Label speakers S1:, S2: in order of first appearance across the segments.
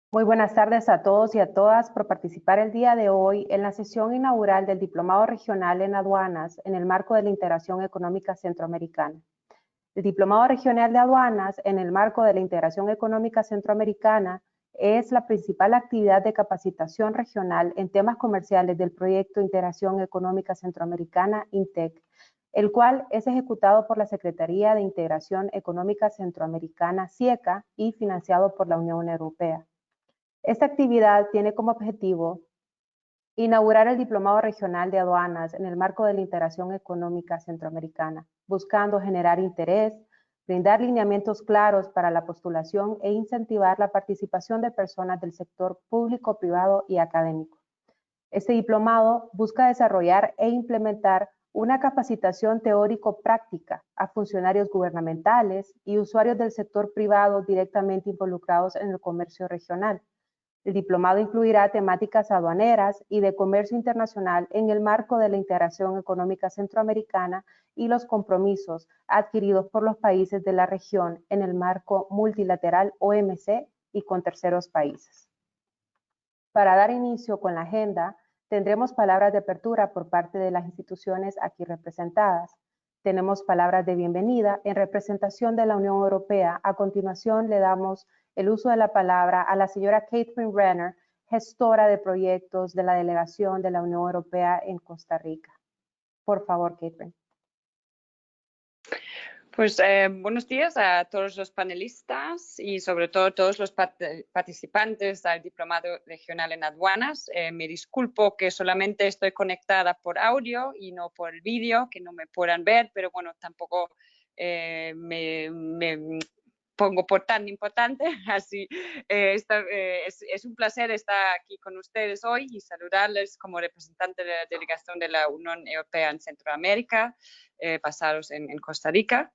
S1: Muy buenas tardes a todos y a todas por participar el día de hoy en la sesión inaugural del Diplomado Regional en Aduanas en el marco de la Integración Económica Centroamericana. El Diplomado Regional de Aduanas en el marco de la Integración Económica Centroamericana es la principal actividad de capacitación regional en temas comerciales del proyecto Integración Económica Centroamericana, INTEC, el cual es ejecutado por la Secretaría de Integración Económica Centroamericana, SIECA, y financiado por la Unión Europea. Esta actividad tiene como objetivo inaugurar el Diplomado Regional de Aduanas en el marco de la Integración Económica Centroamericana, buscando generar interés, brindar lineamientos claros para la postulación e incentivar la participación de personas del sector público, privado y académico. Este diplomado busca desarrollar e implementar una capacitación teórico-práctica a funcionarios gubernamentales y usuarios del sector privado directamente involucrados en el comercio regional. El diplomado incluirá temáticas aduaneras y de comercio internacional en el marco de la integración económica centroamericana y los compromisos adquiridos por los países de la región en el marco multilateral OMC y con terceros países. Para dar inicio con la agenda, tendremos palabras de apertura por parte de las instituciones aquí representadas. Tenemos palabras de bienvenida en representación de la Unión Europea. A continuación, le damos el uso de la palabra a la señora Catherine Renner, gestora de proyectos de la delegación de la Unión Europea en Costa Rica. Por favor, Catherine.
S2: Pues buenos días a todos los panelistas y sobre todo a todos los participantes del Diplomado Regional en Aduanas. Me disculpo que solamente estoy conectada por audio y no por el vídeo, que no me puedan ver, pero bueno, tampoco me pongo por tan importante, así es un placer estar aquí con ustedes hoy y saludarles como representante de la delegación de la Unión Europea en Centroamérica, basados en Costa Rica.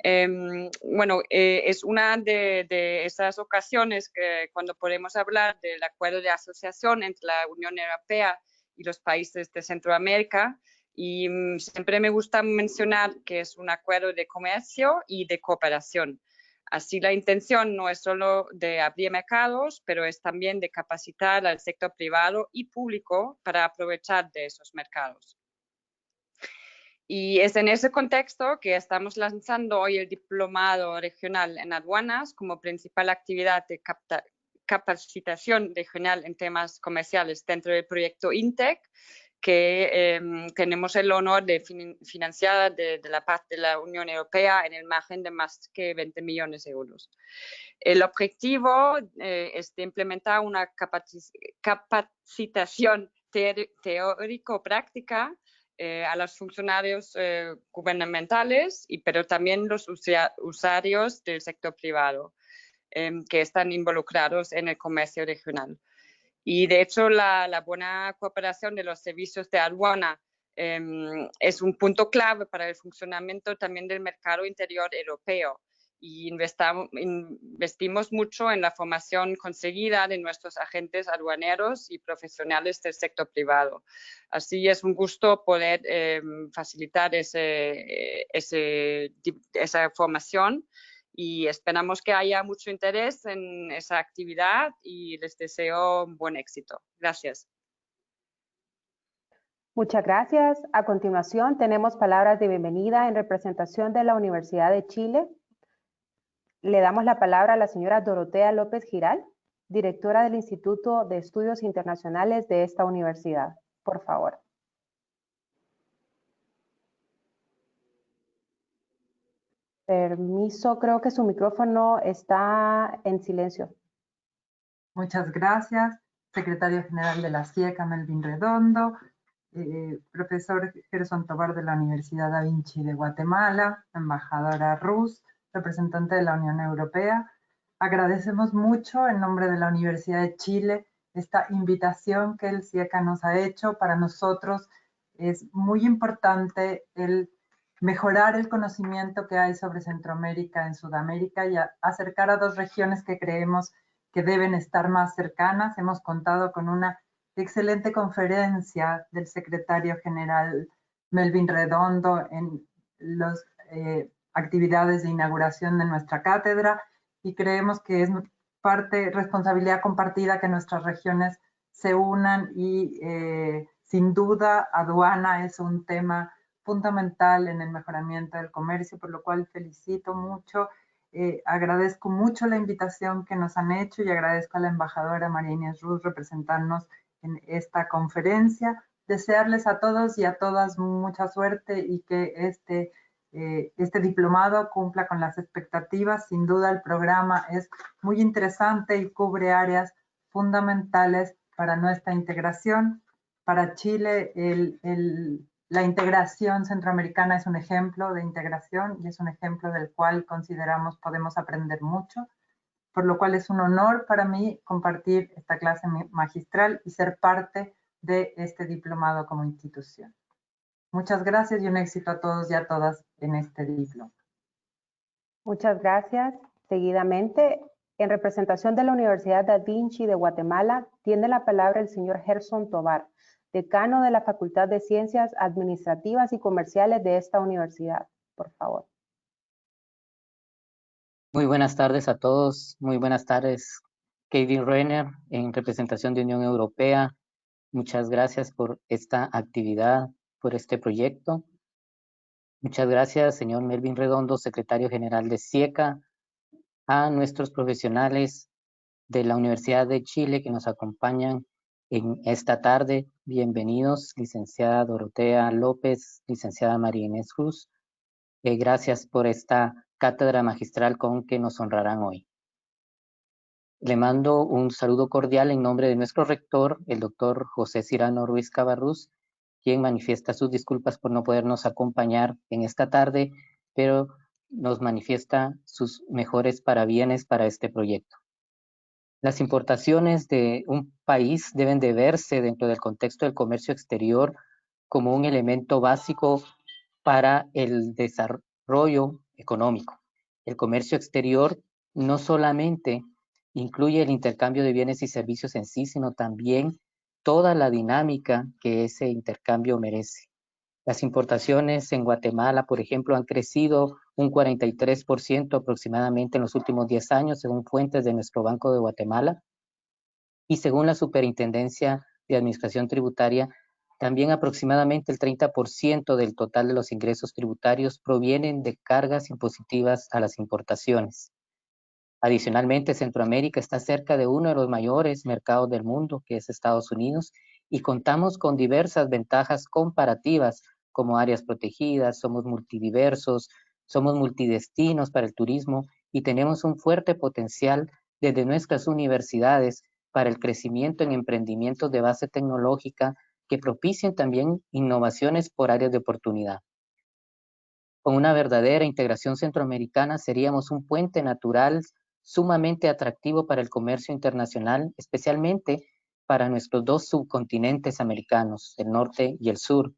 S2: Es una de esas ocasiones que cuando podemos hablar del acuerdo de asociación entre la Unión Europea y los países de Centroamérica, y siempre me gusta mencionar que es un acuerdo de comercio y de cooperación. Así la intención no es solo de abrir mercados, pero es también de capacitar al sector privado y público para aprovechar de esos mercados. Y es en ese contexto que estamos lanzando hoy el Diplomado Regional en Aduanas como principal actividad de capacitación regional en temas comerciales dentro del proyecto INTEC, que tenemos el honor de financiar de la parte de la Unión Europea en el margen de más que 20 millones de euros. El objetivo es de implementar una capacitación teórico-práctica a los funcionarios gubernamentales, pero también los usuarios del sector privado que están involucrados en el comercio regional. Y de hecho la buena cooperación de los servicios de aduana es un punto clave para el funcionamiento también del mercado interior europeo. Y investimos mucho en la formación conseguida de nuestros agentes aduaneros y profesionales del sector privado. Así es un gusto poder facilitar esa formación y esperamos que haya mucho interés en esa actividad y les deseo un buen éxito. Gracias.
S1: Muchas gracias. A continuación, tenemos palabras de bienvenida en representación de la Universidad de Chile. Le damos la palabra a la señora Dorotea López Giral, directora del Instituto de Estudios Internacionales de esta universidad. Por favor. Permiso, creo que su micrófono está en silencio.
S3: Muchas gracias, secretario general de la SIECA, Melvin Redondo, profesor Gerson Tobar de la Universidad Da Vinci de Guatemala, embajadora Rus, representante de la Unión Europea. Agradecemos mucho en nombre de la Universidad de Chile esta invitación que el SIECA nos ha hecho. Para nosotros es muy importante el mejorar el conocimiento que hay sobre Centroamérica en Sudamérica y acercar a dos regiones que creemos que deben estar más cercanas. Hemos contado con una excelente conferencia del secretario general Melvin Redondo en las actividades de inauguración de nuestra cátedra y creemos que es responsabilidad compartida que nuestras regiones se unan y sin duda aduana es un tema fundamental en el mejoramiento del comercio, por lo cual felicito mucho, agradezco mucho la invitación que nos han hecho y agradezco a la embajadora María Inés Ruz representarnos en esta conferencia. Desearles a todos y a todas mucha suerte y que este diplomado cumpla con las expectativas. Sin duda el programa es muy interesante y cubre áreas fundamentales para nuestra integración. Para Chile, la integración centroamericana es un ejemplo de integración y es un ejemplo del cual consideramos podemos aprender mucho, por lo cual es un honor para mí compartir esta clase magistral y ser parte de este diplomado como institución. Muchas gracias y un éxito a todos y a todas en este diploma.
S1: Muchas gracias. Seguidamente, en representación de la Universidad Da Vinci de Guatemala, tiene la palabra el señor Gerson Tovar, decano de la Facultad de Ciencias Administrativas y Comerciales de esta universidad. Por favor.
S4: Muy buenas tardes a todos. Muy buenas tardes, Kevin Renner, en representación de Unión Europea. Muchas gracias por esta actividad, por este proyecto. Muchas gracias, señor Melvin Redondo, secretario general de CIECA, a nuestros profesionales de la Universidad de Chile que nos acompañan en esta tarde. Bienvenidos, licenciada Dorotea López, licenciada María Inés Cruz. Gracias por esta cátedra magistral con que nos honrarán hoy. Le mando un saludo cordial en nombre de nuestro rector, el doctor José Cyrano Ruiz Cabarrús, quien manifiesta sus disculpas por no podernos acompañar en esta tarde, pero nos manifiesta sus mejores parabienes para este proyecto. Las importaciones de un país deben de verse dentro del contexto del comercio exterior como un elemento básico para el desarrollo económico. El comercio exterior no solamente incluye el intercambio de bienes y servicios en sí, sino también toda la dinámica que ese intercambio merece. Las importaciones en Guatemala, por ejemplo, han crecido un 43% aproximadamente en los últimos 10 años, según fuentes de nuestro Banco de Guatemala. Y según la Superintendencia de Administración Tributaria, también aproximadamente el 30% del total de los ingresos tributarios provienen de cargas impositivas a las importaciones. Adicionalmente, Centroamérica está cerca de uno de los mayores mercados del mundo, que es Estados Unidos, y contamos con diversas ventajas comparativas, como áreas protegidas, somos multidiversos, somos multidestinos para el turismo y tenemos un fuerte potencial desde nuestras universidades para el crecimiento en emprendimientos de base tecnológica que propicien también innovaciones por áreas de oportunidad. Con una verdadera integración centroamericana seríamos un puente natural sumamente atractivo para el comercio internacional, especialmente para nuestros dos subcontinentes americanos, el norte y el sur.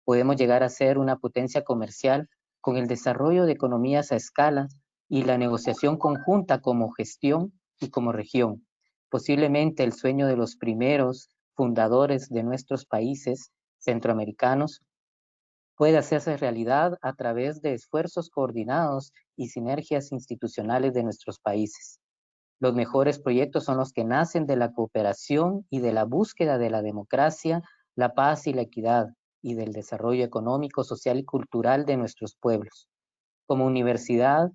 S4: Podemos llegar a ser una potencia comercial con el desarrollo de economías a escala y la negociación conjunta como gestión y como región. Posiblemente el sueño de los primeros fundadores de nuestros países centroamericanos puede hacerse realidad a través de esfuerzos coordinados y sinergias institucionales de nuestros países. Los mejores proyectos son los que nacen de la cooperación y de la búsqueda de la democracia, la paz y la equidad, y del desarrollo económico, social y cultural de nuestros pueblos. Como universidad,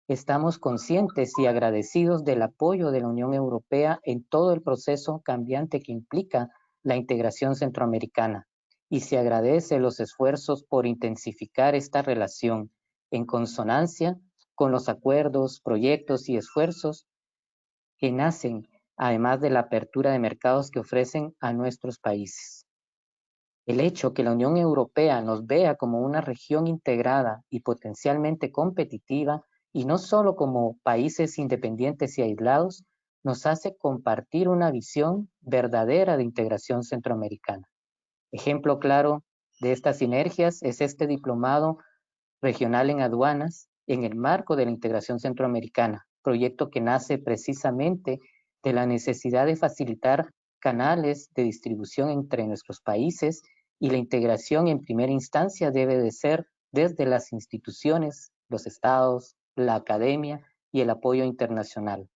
S4: estamos conscientes y agradecidos del apoyo de la Unión Europea en todo el proceso cambiante que implica la integración centroamericana, y se agradece los esfuerzos por intensificar esta relación en consonancia con los acuerdos, proyectos y esfuerzos que nacen, además de la apertura de mercados que ofrecen a nuestros países. El hecho que la Unión Europea nos vea como una región integrada y potencialmente competitiva, y no solo como países independientes y aislados, nos hace compartir una visión verdadera de integración centroamericana. Ejemplo claro de estas sinergias es este diplomado regional en aduanas en el marco de la integración centroamericana, proyecto que nace precisamente de la necesidad de facilitar canales de distribución entre nuestros países, y la integración en primera instancia debe de ser desde las instituciones, los estados, la academia y el apoyo internacional.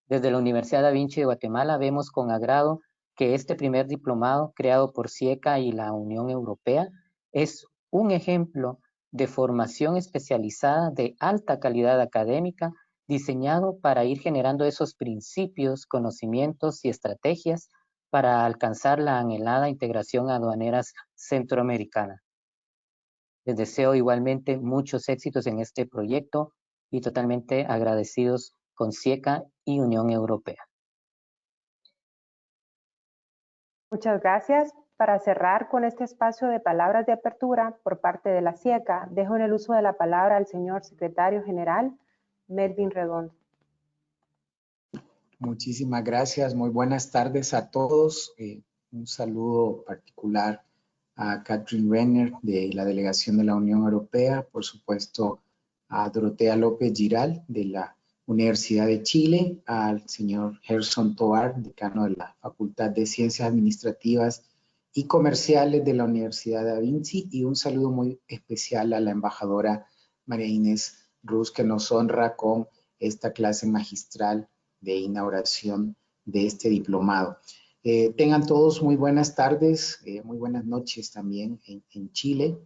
S4: Desde la Universidad Da Vinci de Guatemala vemos con agrado que este primer diplomado creado por SIECA y la Unión Europea es un ejemplo de formación especializada de alta calidad académica diseñado para ir generando esos principios, conocimientos y estrategias para alcanzar la anhelada integración aduanera centroamericana. Les deseo igualmente muchos éxitos en este proyecto y totalmente agradecidos con SIECA y Unión Europea.
S1: Muchas gracias. Para cerrar con este espacio de palabras de apertura por parte de la SIECA, dejo en el uso de la palabra al señor secretario general, Melvin Redondo.
S5: Muchísimas gracias. Muy buenas tardes a todos. Un saludo particular a Catherine Renner de la Delegación de la Unión Europea, por supuesto a Dorotea López Giral de la Universidad de Chile, al señor Gerson Tovar, decano de la Facultad de Ciencias Administrativas y Comerciales de la Universidad Da Vinci, y un saludo muy especial a la embajadora María Inés Ruz, que nos honra con esta clase magistral de inauguración de este diplomado. Tengan todos muy buenas tardes, muy buenas noches también en Chile.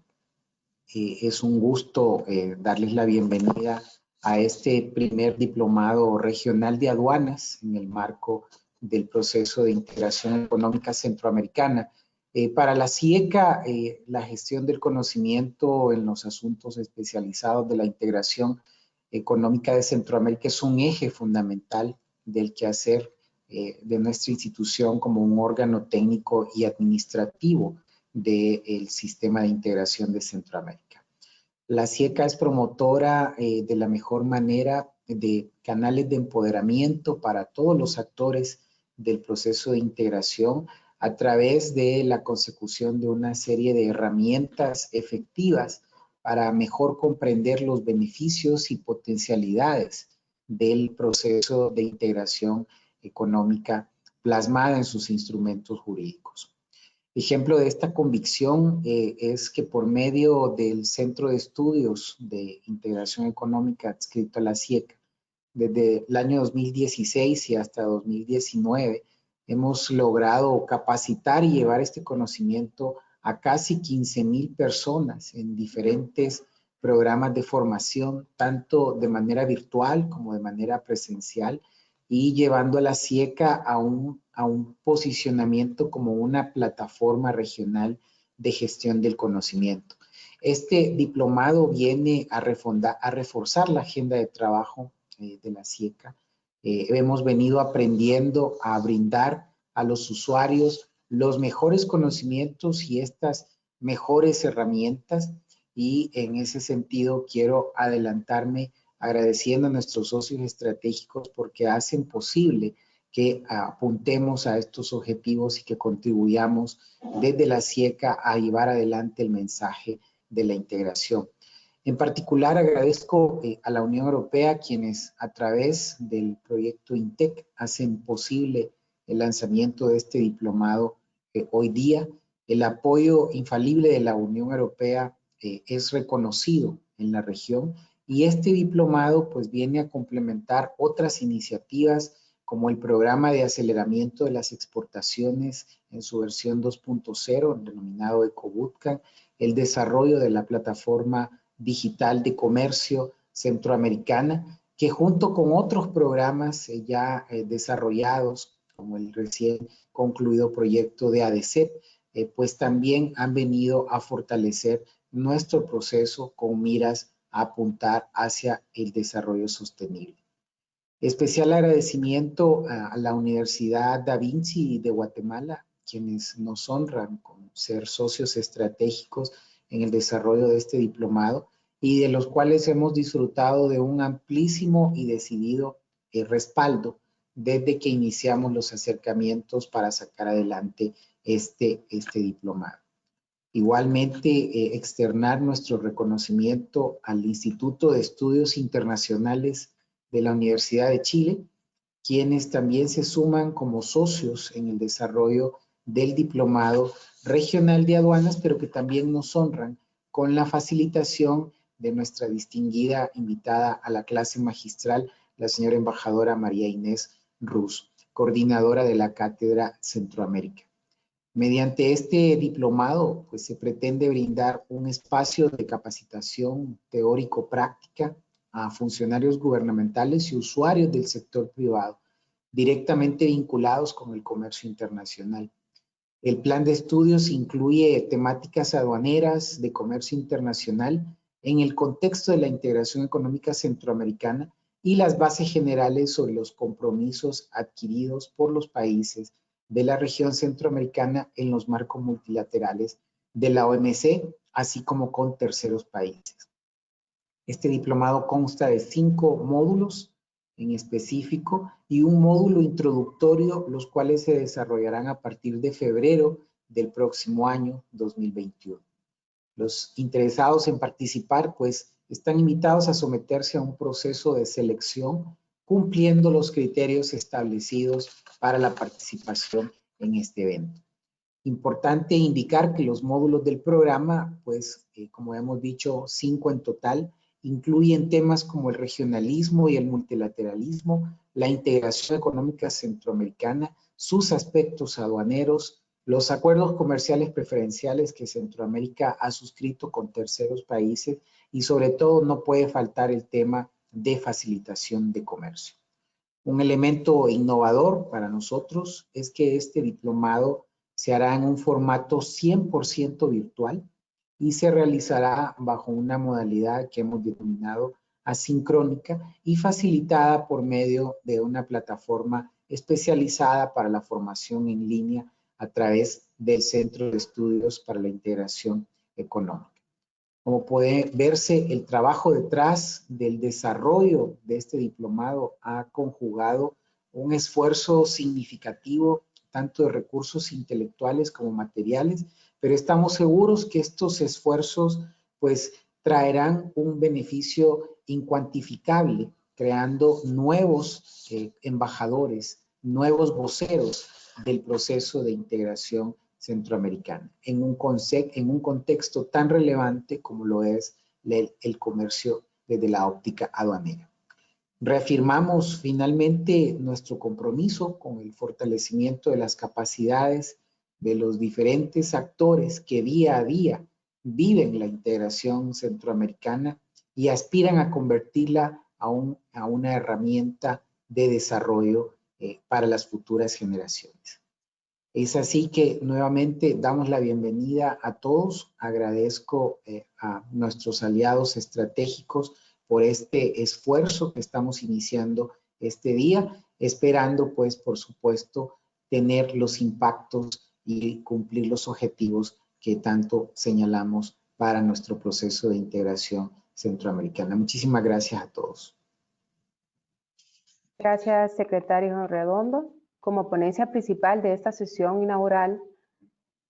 S5: Es un gusto darles la bienvenida a este primer diplomado regional de aduanas en el marco del proceso de integración económica centroamericana. Para la SIECA, la gestión del conocimiento en los asuntos especializados de la integración económica de Centroamérica es un eje fundamental del quehacer de nuestra institución como un órgano técnico y administrativo del sistema de integración de Centroamérica. La SIECA es promotora de la mejor manera de canales de empoderamiento para todos los actores del proceso de integración a través de la consecución de una serie de herramientas efectivas para mejor comprender los beneficios y potencialidades del proceso de integración económica plasmada en sus instrumentos jurídicos. Ejemplo de esta convicción es que por medio del Centro de Estudios de Integración Económica adscrito a la SIECA, desde el año 2016 y hasta 2019, hemos logrado capacitar y llevar este conocimiento a casi 15,000 personas en diferentes programas de formación, tanto de manera virtual como de manera presencial, y llevando a la SIECA a un posicionamiento como una plataforma regional de gestión del conocimiento. Este diplomado viene a reforzar la agenda de trabajo de la SIECA. Hemos venido aprendiendo a brindar a los usuarios los mejores conocimientos y estas mejores herramientas, y en ese sentido quiero adelantarme agradeciendo a nuestros socios estratégicos porque hacen posible que apuntemos a estos objetivos y que contribuyamos desde la SIECA a llevar adelante el mensaje de la integración. En particular, agradezco a la Unión Europea, quienes a través del proyecto INTEC hacen posible el lanzamiento de este diplomado hoy día. El apoyo infalible de la Unión Europea es reconocido en la región, y este diplomado pues viene a complementar otras iniciativas como el programa de aceleramiento de las exportaciones en su versión 2.0, denominado EcoBootcamp, el desarrollo de la plataforma digital de comercio centroamericana, que junto con otros programas ya desarrollados, como el recién concluido proyecto de ADCEP, pues también han venido a fortalecer nuestro proceso con miras a apuntar hacia el desarrollo sostenible. Especial agradecimiento a la Universidad Da Vinci de Guatemala, quienes nos honran con ser socios estratégicos en el desarrollo de este diplomado, y de los cuales hemos disfrutado de un amplísimo y decidido respaldo desde que iniciamos los acercamientos para sacar adelante este diplomado. Igualmente, externar nuestro reconocimiento al Instituto de Estudios Internacionales de la Universidad de Chile, quienes también se suman como socios en el desarrollo del diplomado regional de aduanas, pero que también nos honran con la facilitación de nuestra distinguida invitada a la clase magistral, la señora embajadora María Inés Rus, coordinadora de la Cátedra Centroamérica. Mediante este diplomado, pues se pretende brindar un espacio de capacitación teórico-práctica a funcionarios gubernamentales y usuarios del sector privado, directamente vinculados con el comercio internacional. El plan de estudios incluye temáticas aduaneras de comercio internacional en el contexto de la integración económica centroamericana y las bases generales sobre los compromisos adquiridos por los países de la región centroamericana en los marcos multilaterales de la OMC, así como con terceros países. Este diplomado consta de 5 módulos en específico y un módulo introductorio, los cuales se desarrollarán a partir de febrero del próximo año 2021. Los interesados en participar, pues, están invitados a someterse a un proceso de selección cumpliendo los criterios establecidos para la participación en este evento. Importante indicar que los módulos del programa, pues, como hemos dicho, 5 en total, incluyen temas como el regionalismo y el multilateralismo, la integración económica centroamericana, sus aspectos aduaneros, los acuerdos comerciales preferenciales que Centroamérica ha suscrito con terceros países y sobre todo no puede faltar el tema de facilitación de comercio. Un elemento innovador para nosotros es que este diplomado se hará en un formato 100% virtual y se realizará bajo una modalidad que hemos denominado asincrónica y facilitada por medio de una plataforma especializada para la formación en línea a través del Centro de Estudios para la Integración Económica. Como puede verse, el trabajo detrás del desarrollo de este diplomado ha conjugado un esfuerzo significativo tanto de recursos intelectuales como materiales, pero estamos seguros que estos esfuerzos pues traerán un beneficio incuantificable, creando nuevos embajadores, nuevos voceros del proceso de integración centroamericana, en un contexto tan relevante como lo es el comercio desde la óptica aduanera. Reafirmamos finalmente nuestro compromiso con el fortalecimiento de las capacidades de los diferentes actores que día a día viven la integración centroamericana y aspiran a convertirla a una herramienta de desarrollo para las futuras generaciones. Es así que nuevamente damos la bienvenida a todos. Agradezco a nuestros aliados estratégicos por este esfuerzo que estamos iniciando este día, esperando pues por supuesto tener los impactos y cumplir los objetivos que tanto señalamos para nuestro proceso de integración centroamericana. Muchísimas gracias a todos.
S1: Gracias, secretario Redondo. Como ponencia principal de esta sesión inaugural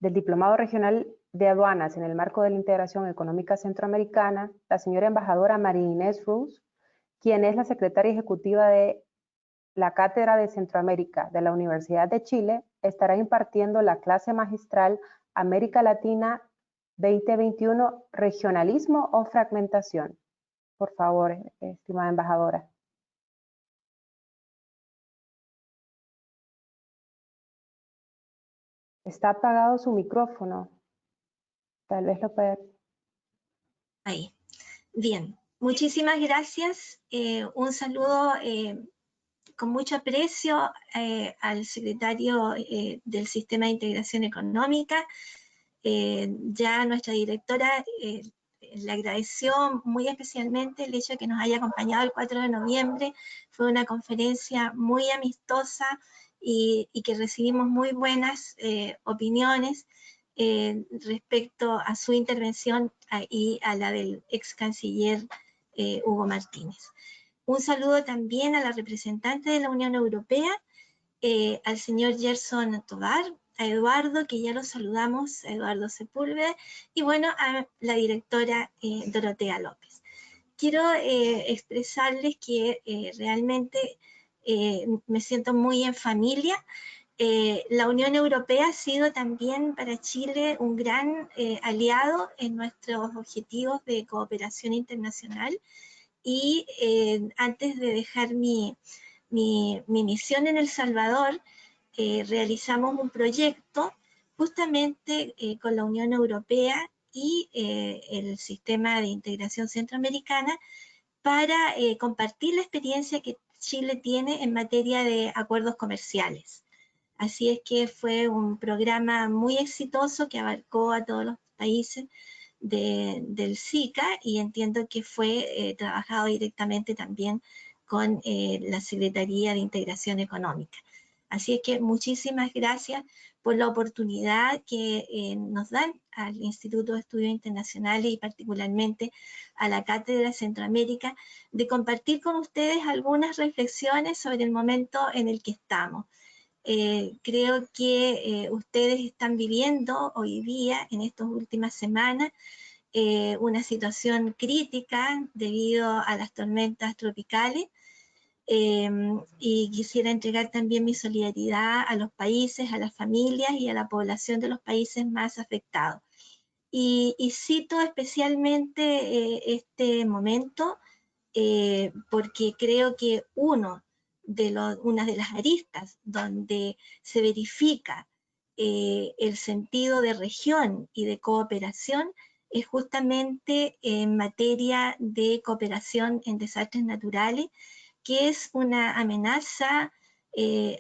S1: del Diplomado Regional de Aduanas en el marco de la integración económica centroamericana, la señora embajadora María Inés Rus, quien es la secretaria ejecutiva de la Cátedra de Centroamérica de la Universidad de Chile, estará impartiendo la clase magistral América Latina 2021, Regionalismo o Fragmentación. Por favor, estimada embajadora. Está apagado su micrófono. Tal vez lo pueda...
S6: Ahí. Bien, muchísimas gracias. Un saludo con mucho aprecio al secretario del Sistema de Integración Económica. Ya nuestra directora le agradeció muy especialmente el hecho de que nos haya acompañado el 4 de noviembre. Fue una conferencia muy amistosa y que recibimos muy buenas opiniones respecto a su intervención y a la del ex canciller Hugo Martínez. Un saludo también a la representante de la Unión Europea, al señor Gerson Tovar, a Eduardo, que ya lo saludamos, a Eduardo Sepúlveda, y bueno, a la directora Dorotea López. Quiero expresarles que realmente me siento muy en familia. La Unión Europea ha sido también para Chile un gran aliado en nuestros objetivos de cooperación internacional y antes de dejar mi mi misión en El Salvador, realizamos un proyecto justamente con la Unión Europea y el Sistema de Integración Centroamericana para compartir la experiencia que Chile tiene en materia de acuerdos comerciales. Así es que fue un programa muy exitoso que abarcó a todos los países del SICA, y entiendo que fue trabajado directamente también con la Secretaría de Integración Económica. Así es que muchísimas gracias por la oportunidad que nos dan al Instituto de Estudios Internacionales y particularmente a la Cátedra Centroamérica de compartir con ustedes algunas reflexiones sobre el momento en el que estamos. Creo que ustedes están viviendo hoy día, en estas últimas semanas, una situación crítica debido a las tormentas tropicales, y quisiera entregar también mi solidaridad a los países, a las familias y a la población de los países más afectados. Y cito especialmente este momento porque creo que una de las aristas donde se verifica el sentido de región y de cooperación es justamente en materia de cooperación en desastres naturales, que es una amenaza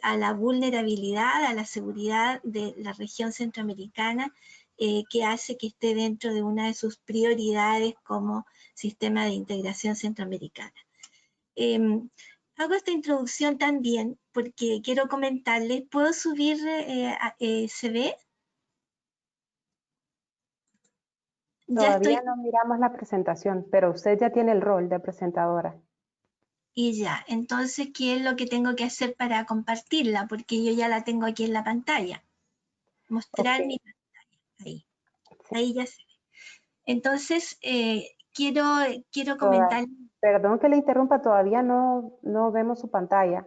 S6: a la vulnerabilidad, a la seguridad de la región centroamericana, que hace que esté dentro de una de sus prioridades como Sistema de Integración Centroamericana. Hago esta introducción también porque quiero comentarles, ¿puedo subir se ve?
S1: Todavía no miramos la presentación, pero usted ya tiene el rol de presentadora.
S6: Y ya, entonces, ¿qué es lo que tengo que hacer para compartirla? Porque yo ya la tengo aquí en la pantalla. Mostrar mi pantalla, ahí. Ahí ya se ve. Entonces, quiero comentar.
S1: Perdón que le interrumpa, todavía no vemos su pantalla.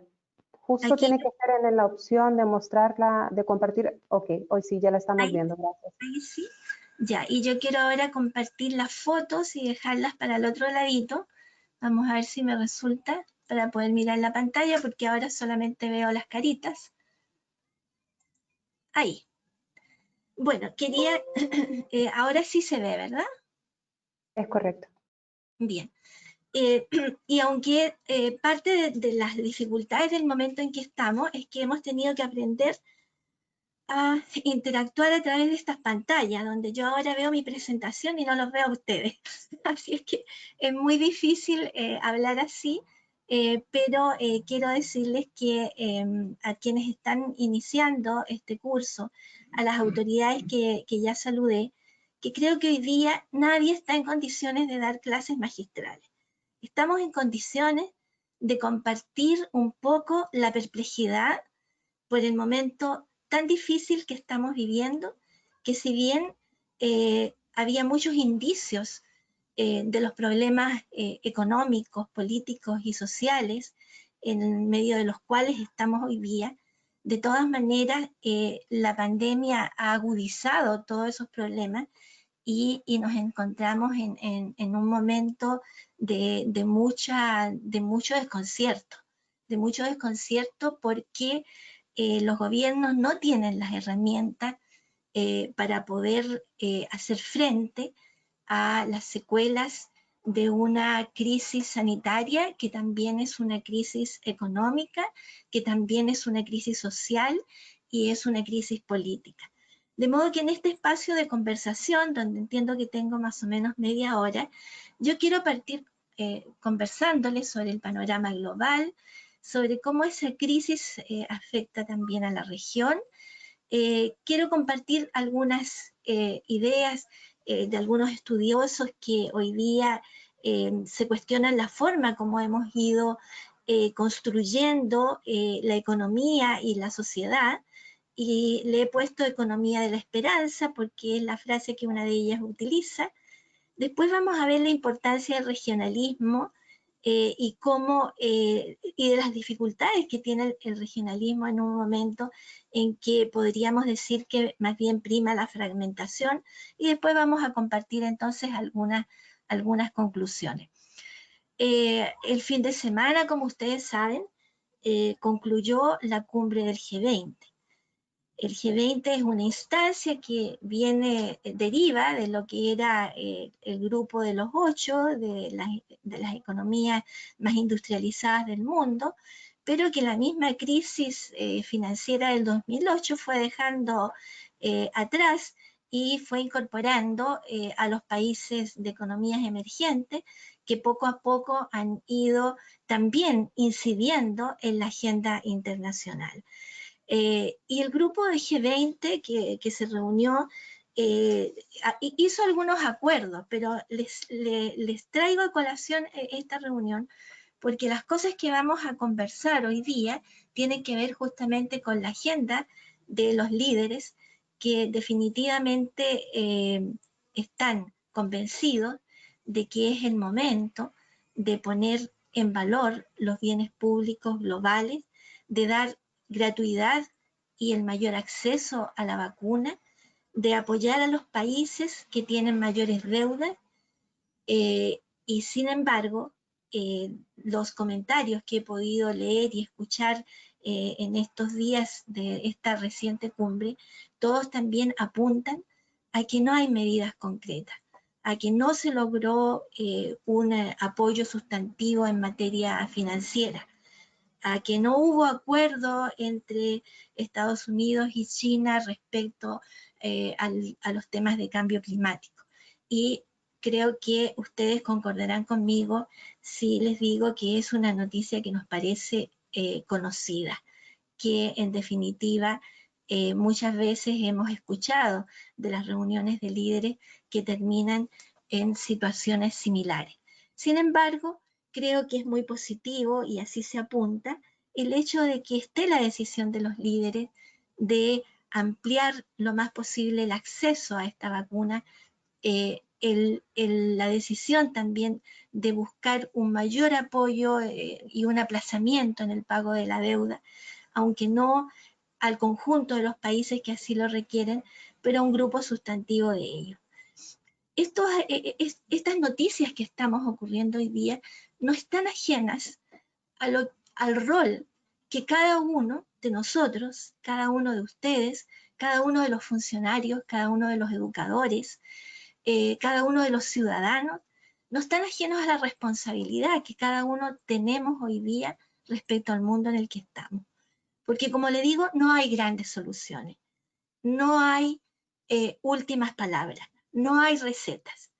S1: Justo
S6: Aquí,
S1: tiene que estar en la opción de mostrarla, de compartir. Ok, hoy sí, ya la estamos
S6: ahí,
S1: viendo, gracias.
S6: ahí sí. Ya, y yo quiero ahora compartir las fotos y dejarlas para el otro ladito. Vamos a ver si me resulta para poder mirar la pantalla, porque ahora solamente veo las caritas. Ahí. Bueno, quería, ahora sí se ve, ¿verdad?
S1: Es correcto.
S6: Bien. Y aunque parte de las dificultades del momento en que estamos es que hemos tenido que aprender a interactuar a través de estas pantallas, donde yo ahora veo mi presentación y no los veo a ustedes. Así es que es muy difícil hablar así, pero quiero decirles que a quienes están iniciando este curso, a las autoridades que ya saludé, que creo que hoy día nadie está en condiciones de dar clases magistrales. Estamos en condiciones de compartir un poco la perplejidad por el momento tan difícil que estamos viviendo, que si bien había muchos indicios de los problemas económicos, políticos y sociales en medio de los cuales estamos hoy día, de todas maneras la pandemia ha agudizado todos esos problemas y nos encontramos en un momento de mucho desconcierto porque los gobiernos no tienen las herramientas para poder hacer frente a las secuelas de una crisis sanitaria que también es una crisis económica, que también es una crisis social y es una crisis política. De modo que en este espacio de conversación, donde entiendo que tengo más o menos media hora, yo quiero partir conversándoles sobre el panorama global, sobre cómo esa crisis afecta también a la región. Quiero compartir algunas ideas de algunos estudiosos que hoy día se cuestionan la forma como hemos ido construyendo la economía y la sociedad, y le he puesto economía de la esperanza porque es la frase que una de ellas utiliza. Después vamos a ver la importancia del regionalismo y de las dificultades que tiene el regionalismo en un momento en que podríamos decir que más bien prima la fragmentación, y después vamos a compartir entonces algunas conclusiones. El fin de semana, como ustedes saben, concluyó la cumbre del G20. El G20 es una instancia que deriva de lo que era el grupo de los 8, de las economías más industrializadas del mundo, pero que la misma crisis financiera del 2008 fue dejando atrás y fue incorporando a los países de economías emergentes que poco a poco han ido también incidiendo en la agenda internacional. Y el grupo de G20 que se reunió hizo algunos acuerdos, pero les traigo a colación esta reunión porque las cosas que vamos a conversar hoy día tienen que ver justamente con la agenda de los líderes que definitivamente están convencidos de que es el momento de poner en valor los bienes públicos globales, de dar gratuidad y el mayor acceso a la vacuna, de apoyar a los países que tienen mayores deudas y sin embargo los comentarios que he podido leer y escuchar en estos días de esta reciente cumbre, todos también apuntan a que no hay medidas concretas, a que no se logró un apoyo sustantivo en materia financiera, a que no hubo acuerdo entre Estados Unidos y China respecto a los temas de cambio climático. Y creo que ustedes concordarán conmigo si les digo que es una noticia que nos parece conocida, que en definitiva muchas veces hemos escuchado de las reuniones de líderes que terminan en situaciones similares. Sin embargo, creo que es muy positivo, y así se apunta, el hecho de que esté la decisión de los líderes de ampliar lo más posible el acceso a esta vacuna, la decisión también de buscar un mayor apoyo y un aplazamiento en el pago de la deuda, aunque no al conjunto de los países que así lo requieren, pero a un grupo sustantivo de ellos. Estas noticias que estamos ocurriendo hoy día no están ajenas al rol que cada uno de nosotros, cada uno de ustedes, cada uno de los funcionarios, cada uno de los educadores, cada uno de los ciudadanos, no están ajenos a la responsabilidad que cada uno tenemos hoy día respecto al mundo en el que estamos. Porque como le digo, no hay grandes soluciones, no hay últimas palabras, no hay recetas.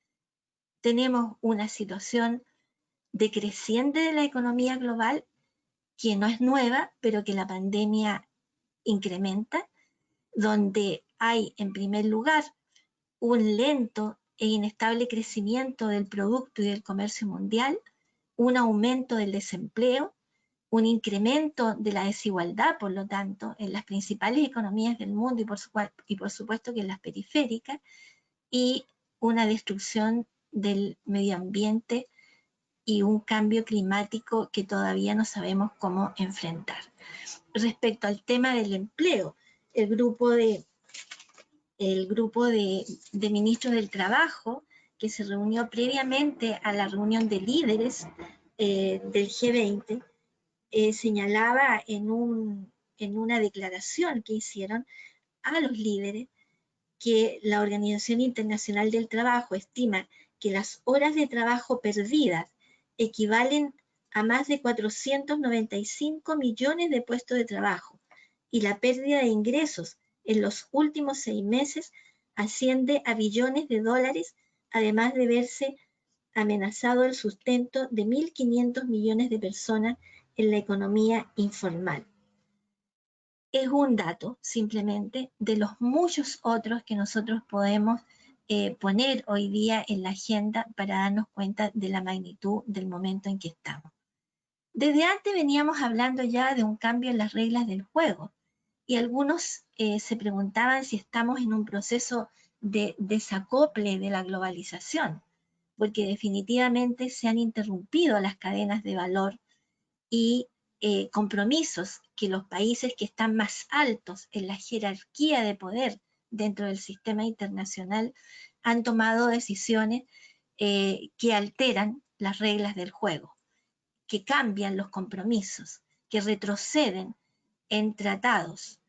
S6: Tenemos una situación decreciente de la economía global que no es nueva, pero que la pandemia incrementa, donde hay en primer lugar un lento e inestable crecimiento del producto y del comercio mundial, un aumento del desempleo, un incremento de la desigualdad, por lo tanto, en las principales economías del mundo y por supuesto que en las periféricas, y una destrucción del medio ambiente y un cambio climático que todavía no sabemos cómo enfrentar. Respecto al tema del empleo, el grupo de ministros del trabajo que se reunió previamente a la reunión de líderes del G20 señalaba en una declaración que hicieron a los líderes que la Organización Internacional del Trabajo estima que las horas de trabajo perdidas equivalen a más de 495 millones de puestos de trabajo y la pérdida de ingresos en los últimos 6 meses asciende a billones de dólares, además de verse amenazado el sustento de 1.500 millones de personas en la economía informal. Es un dato simplemente de los muchos otros que nosotros podemos poner hoy día en la agenda para darnos cuenta de la magnitud del momento en que estamos. Desde antes veníamos hablando ya de un cambio en las reglas del juego y algunos se preguntaban si estamos en un proceso de desacople de la globalización, porque definitivamente se han interrumpido las cadenas de valor y compromisos que los países que están más altos en la jerarquía de poder dentro del sistema internacional han tomado decisiones que alteran las reglas del juego, que cambian los compromisos, que retroceden en tratados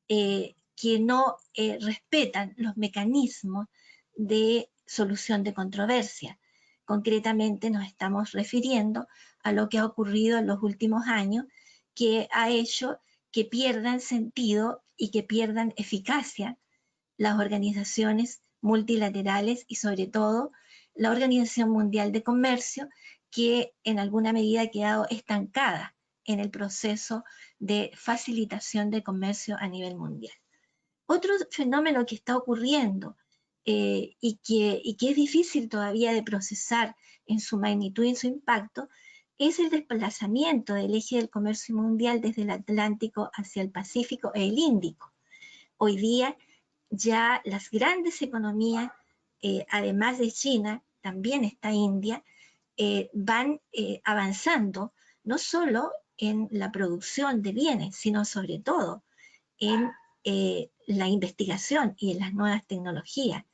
S6: que no respetan los mecanismos de solución de controversia. Concretamente nos estamos refiriendo a lo que ha ocurrido en los últimos años, que ha hecho que pierdan sentido y que pierdan eficacia las organizaciones multilaterales y sobre todo la Organización Mundial de Comercio, que en alguna medida ha quedado estancada en el proceso de facilitación de comercio a nivel mundial. Otro fenómeno que está ocurriendo y que es difícil todavía de procesar en su magnitud y en su impacto es el desplazamiento del eje del comercio mundial desde el Atlántico hacia el Pacífico e el Índico. Hoy día ya las grandes economías, además de China, también está India, van avanzando no solo en la producción de bienes, sino sobre todo en la investigación y en las nuevas tecnologías.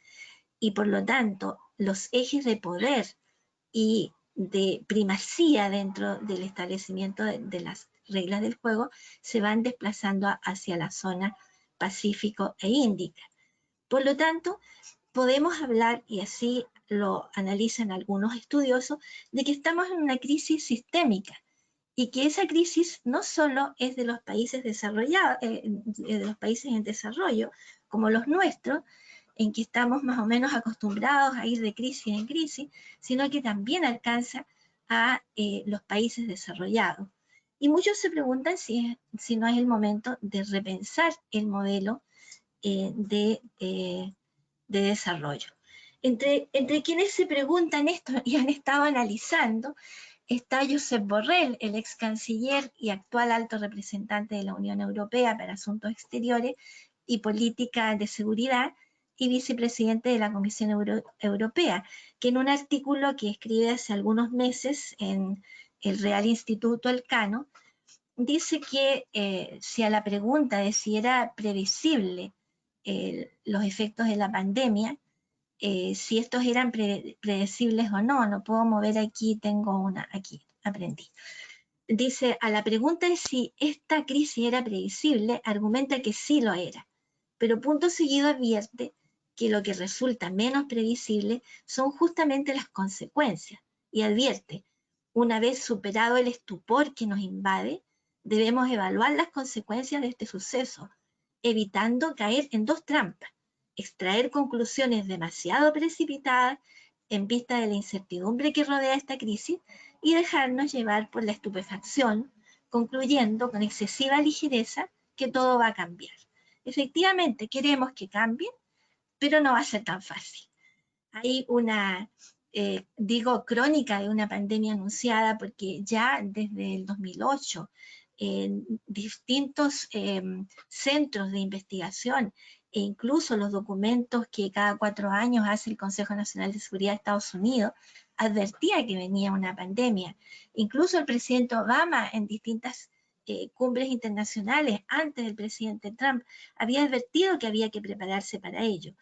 S6: Y por lo tanto, los ejes de poder y de primacía dentro del establecimiento de las reglas del juego se van desplazando hacia la zona Pacífico e Índica. Por lo tanto, podemos hablar, y así lo analizan algunos estudiosos, de que estamos en una crisis sistémica y que esa crisis no solo es de los países desarrollados, de los países en desarrollo, como los nuestros, en que estamos más o menos acostumbrados a ir de crisis en crisis, sino que también alcanza a los países desarrollados. Y muchos se preguntan si no es el momento de repensar el modelo de desarrollo. Entre quienes se preguntan esto y han estado analizando, está Josep Borrell, el ex canciller y actual alto representante de la Unión Europea para Asuntos Exteriores y Política de Seguridad y vicepresidente de la Comisión Europea, que en un artículo que escribe hace algunos meses en el Real Instituto Elcano, dice que si a la pregunta de si era previsible los efectos de la pandemia, si estos eran predecibles o no, no puedo mover aquí, tengo una, aquí, aprendí. Dice, a la pregunta de si esta crisis era previsible, argumenta que sí lo era, pero punto seguido advierte que lo que resulta menos previsible son justamente las consecuencias, y advierte, una vez superado el estupor que nos invade, debemos evaluar las consecuencias de este suceso, evitando caer en dos trampas: extraer conclusiones demasiado precipitadas en vista de la incertidumbre que rodea esta crisis y dejarnos llevar por la estupefacción, concluyendo con excesiva ligereza que todo va a cambiar. Efectivamente, queremos que cambie, pero no va a ser tan fácil. Hay una, crónica de una pandemia anunciada, porque ya desde el 2008 en distintos centros de investigación e incluso los documentos que cada 4 años hace el Consejo Nacional de Seguridad de Estados Unidos, advertía que venía una pandemia. Incluso el presidente Obama en distintas cumbres internacionales antes del presidente Trump había advertido que había que prepararse para ello.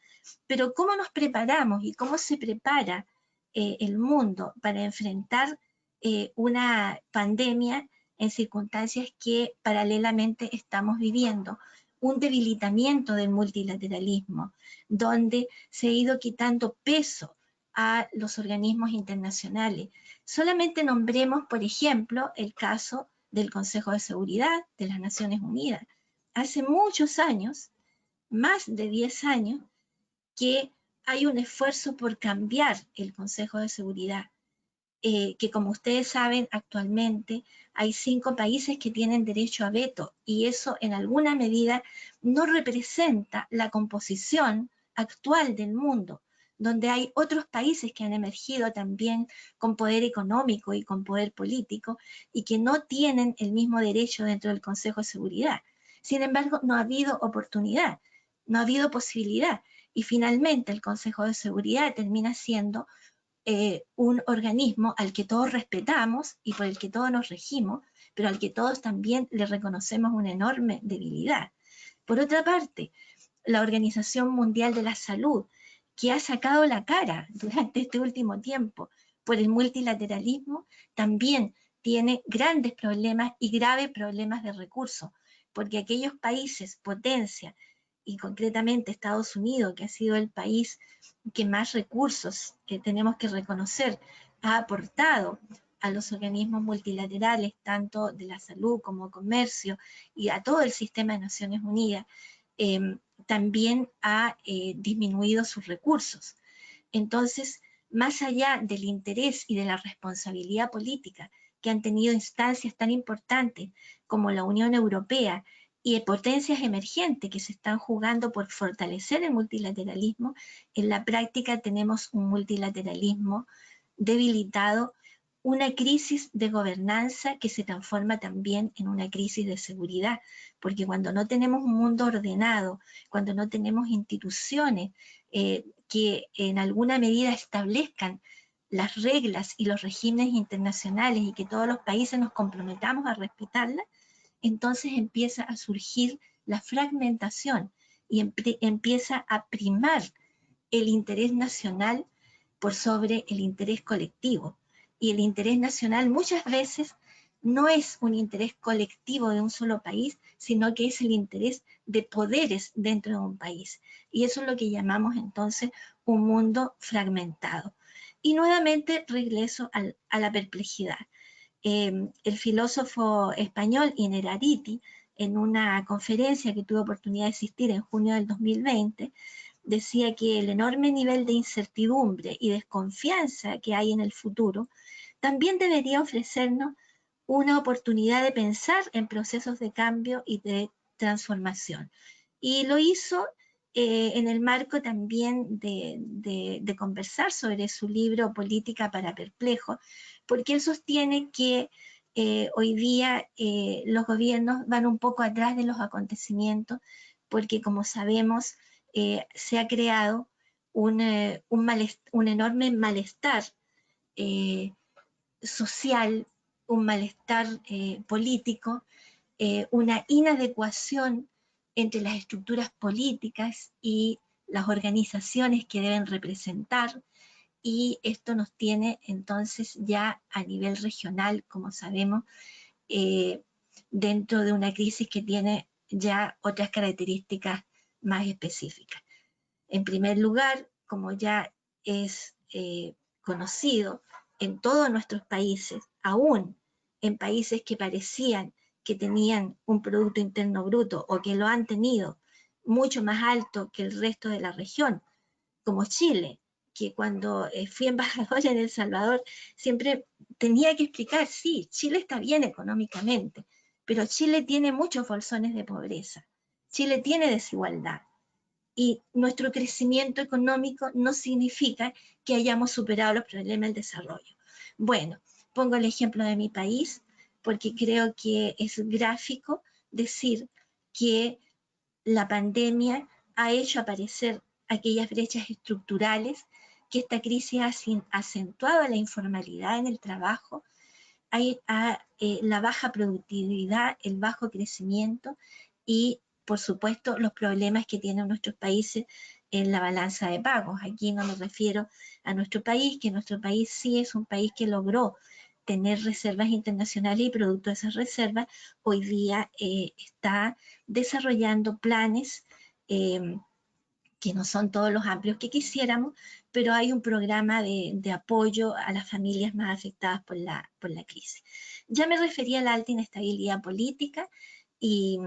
S6: Pero ¿cómo nos preparamos y cómo se prepara el mundo para enfrentar una pandemia en circunstancias que paralelamente estamos viviendo? Un debilitamiento del multilateralismo, donde se ha ido quitando peso a los organismos internacionales. Solamente nombremos, por ejemplo, el caso del Consejo de Seguridad de las Naciones Unidas. Hace muchos años, más de 10 años, que hay un esfuerzo por cambiar el Consejo de Seguridad, que como ustedes saben, actualmente hay 5 países que tienen derecho a veto, y eso en alguna medida no representa la composición actual del mundo, donde hay otros países que han emergido también con poder económico y con poder político y que no tienen el mismo derecho dentro del Consejo de Seguridad. Sin embargo, no ha habido oportunidad, no ha habido posibilidad, y finalmente el Consejo de Seguridad termina siendo un organismo al que todos respetamos y por el que todos nos regimos, pero al que todos también le reconocemos una enorme debilidad. Por otra parte, la Organización Mundial de la Salud, que ha sacado la cara durante este último tiempo por el multilateralismo, también tiene grandes problemas y graves problemas de recursos, porque aquellos países, potencia, y concretamente Estados Unidos, que ha sido el país que más recursos, que tenemos que reconocer, ha aportado a los organismos multilaterales, tanto de la salud como comercio, y a todo el sistema de Naciones Unidas, también ha disminuido sus recursos. Entonces, más allá del interés y de la responsabilidad política que han tenido instancias tan importantes como la Unión Europea y potencias emergentes que se están jugando por fortalecer el multilateralismo, en la práctica tenemos un multilateralismo debilitado, una crisis de gobernanza que se transforma también en una crisis de seguridad, porque cuando no tenemos un mundo ordenado, cuando no tenemos instituciones que en alguna medida establezcan las reglas y los regímenes internacionales y que todos los países nos comprometamos a respetarlas, entonces empieza a surgir la fragmentación y empieza a primar el interés nacional por sobre el interés colectivo. Y el interés nacional muchas veces no es un interés colectivo de un solo país, sino que es el interés de poderes dentro de un país. Y eso es lo que llamamos entonces un mundo fragmentado. Y nuevamente regreso a la perplejidad. El filósofo español Innerarity, en una conferencia que tuve oportunidad de asistir en junio del 2020, decía que el enorme nivel de incertidumbre y desconfianza que hay en el futuro también debería ofrecernos una oportunidad de pensar en procesos de cambio y de transformación. Y lo hizo en el marco también de conversar sobre su libro Política para Perplejos, porque él sostiene que hoy día los gobiernos van un poco atrás de los acontecimientos, porque como sabemos, se ha creado un enorme malestar social, un malestar político, una inadecuación entre las estructuras políticas y las organizaciones que deben representar, y esto nos tiene entonces ya a nivel regional, como sabemos, dentro de una crisis que tiene ya otras características más específicas. En primer lugar, como ya es conocido, en todos nuestros países, aún en países que parecían que tenían un Producto Interno Bruto o que lo han tenido mucho más alto que el resto de la región, como Chile, que cuando fui embajadora en El Salvador siempre tenía que explicar, sí, Chile está bien económicamente, pero Chile tiene muchos bolsones de pobreza, Chile tiene desigualdad, y nuestro crecimiento económico no significa que hayamos superado los problemas del desarrollo. Bueno, pongo el ejemplo de mi país, porque creo que es gráfico decir que la pandemia ha hecho aparecer aquellas brechas estructurales, que esta crisis ha acentuado la informalidad en el trabajo, la baja productividad, el bajo crecimiento y, por supuesto, los problemas que tienen nuestros países en la balanza de pagos. Aquí no me refiero a nuestro país, que nuestro país sí es un país que logró tener reservas internacionales y producto de esas reservas, hoy día está desarrollando planes que no son todos los amplios que quisiéramos, pero hay un programa de apoyo a las familias más afectadas por la crisis. Ya me refería a la alta inestabilidad política y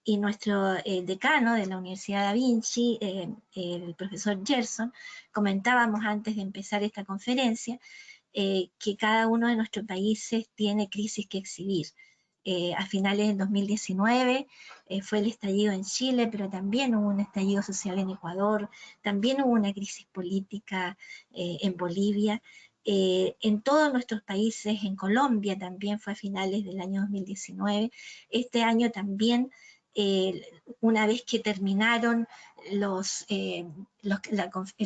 S6: nuestro decano de la Universidad Da Vinci, el profesor Gerson, comentábamos antes de empezar esta conferencia que cada uno de nuestros países tiene crisis que exhibir. A finales del 2019 fue el estallido en Chile, pero también hubo un estallido social en Ecuador, también hubo una crisis política en Bolivia. En todos nuestros países, en Colombia también fue a finales del año 2019. Este año también, una vez que terminaron el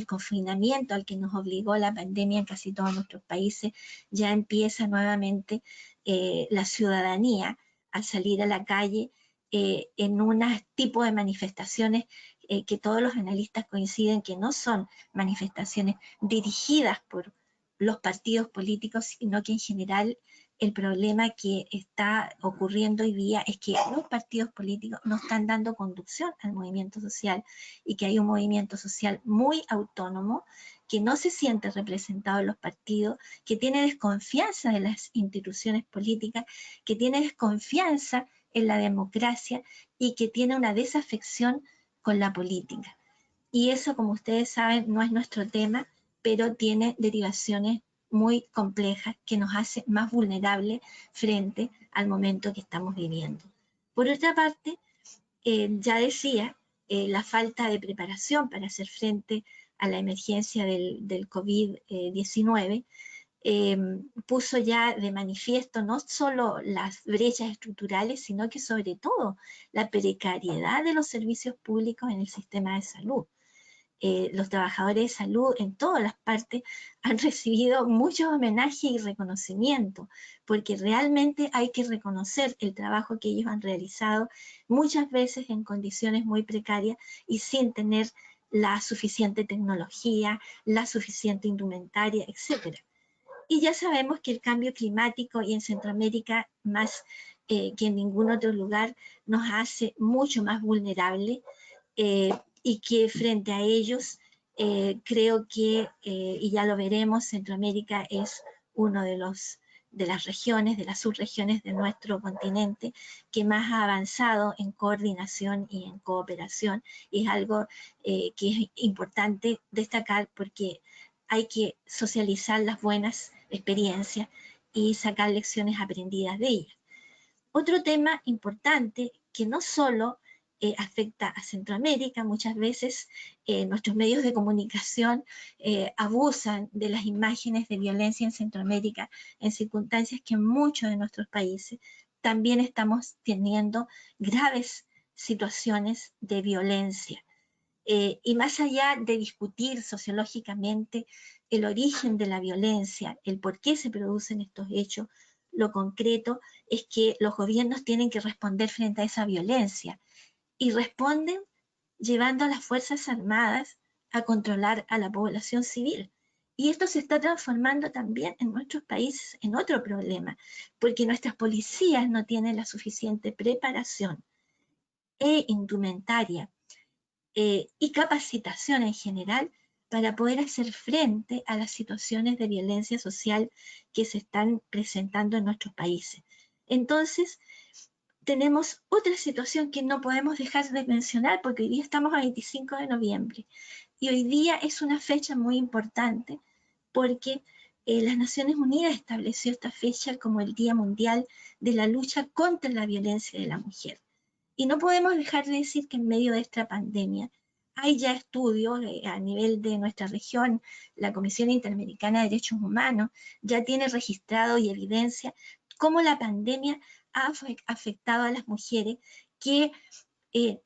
S6: confinamiento al que nos obligó la pandemia en casi todos nuestros países, ya empieza nuevamente la ciudadanía a salir a la calle en un tipo de manifestaciones que todos los analistas coinciden que no son manifestaciones dirigidas por los partidos políticos, sino que en general el problema que está ocurriendo hoy día es que los partidos políticos no están dando conducción al movimiento social y que hay un movimiento social muy autónomo que no se siente representado en los partidos, que tiene desconfianza de las instituciones políticas, que tiene desconfianza en la democracia y que tiene una desafección con la política. Y eso, como ustedes saben, no es nuestro tema, pero tiene derivaciones muy complejas que nos hace más vulnerables frente al momento que estamos viviendo. Por otra parte, ya decía, la falta de preparación para hacer frente a la emergencia del COVID-19 puso ya de manifiesto no solo las brechas estructurales, sino que sobre todo la precariedad de los servicios públicos en el sistema de salud. Los trabajadores de salud en todas las partes han recibido muchos homenajes y reconocimiento, porque realmente hay que reconocer el trabajo que ellos han realizado, muchas veces en condiciones muy precarias y sin tener la suficiente tecnología, la suficiente indumentaria, etc. Y ya sabemos que el cambio climático, y en Centroamérica más que en ningún otro lugar, nos hace mucho más vulnerables, y que frente a ellos creo que, y ya lo veremos, Centroamérica es uno de las regiones, de las subregiones de nuestro continente que más ha avanzado en coordinación y en cooperación, y es algo que es importante destacar porque hay que socializar las buenas experiencias y sacar lecciones aprendidas de ellas. Otro tema importante que no solo afecta a Centroamérica, muchas veces nuestros medios de comunicación abusan de las imágenes de violencia en Centroamérica en circunstancias que en muchos de nuestros países también estamos teniendo graves situaciones de violencia. Y más allá de discutir sociológicamente el origen de la violencia, el por qué se producen estos hechos, lo concreto es que los gobiernos tienen que responder frente a esa violencia y responden llevando a las Fuerzas Armadas a controlar a la población civil. Y esto se está transformando también en nuestros países en otro problema, porque nuestras policías no tienen la suficiente preparación e indumentaria y capacitación en general para poder hacer frente a las situaciones de violencia social que se están presentando en nuestros países. Entonces, tenemos otra situación que no podemos dejar de mencionar porque hoy día estamos a 25 de noviembre y hoy día es una fecha muy importante porque las Naciones Unidas estableció esta fecha como el Día Mundial de la Lucha contra la Violencia de la Mujer. Y no podemos dejar de decir que en medio de esta pandemia hay ya estudios a nivel de nuestra región, la Comisión Interamericana de Derechos Humanos ya tiene registrado y evidencia cómo la pandemia ha afectado a las mujeres que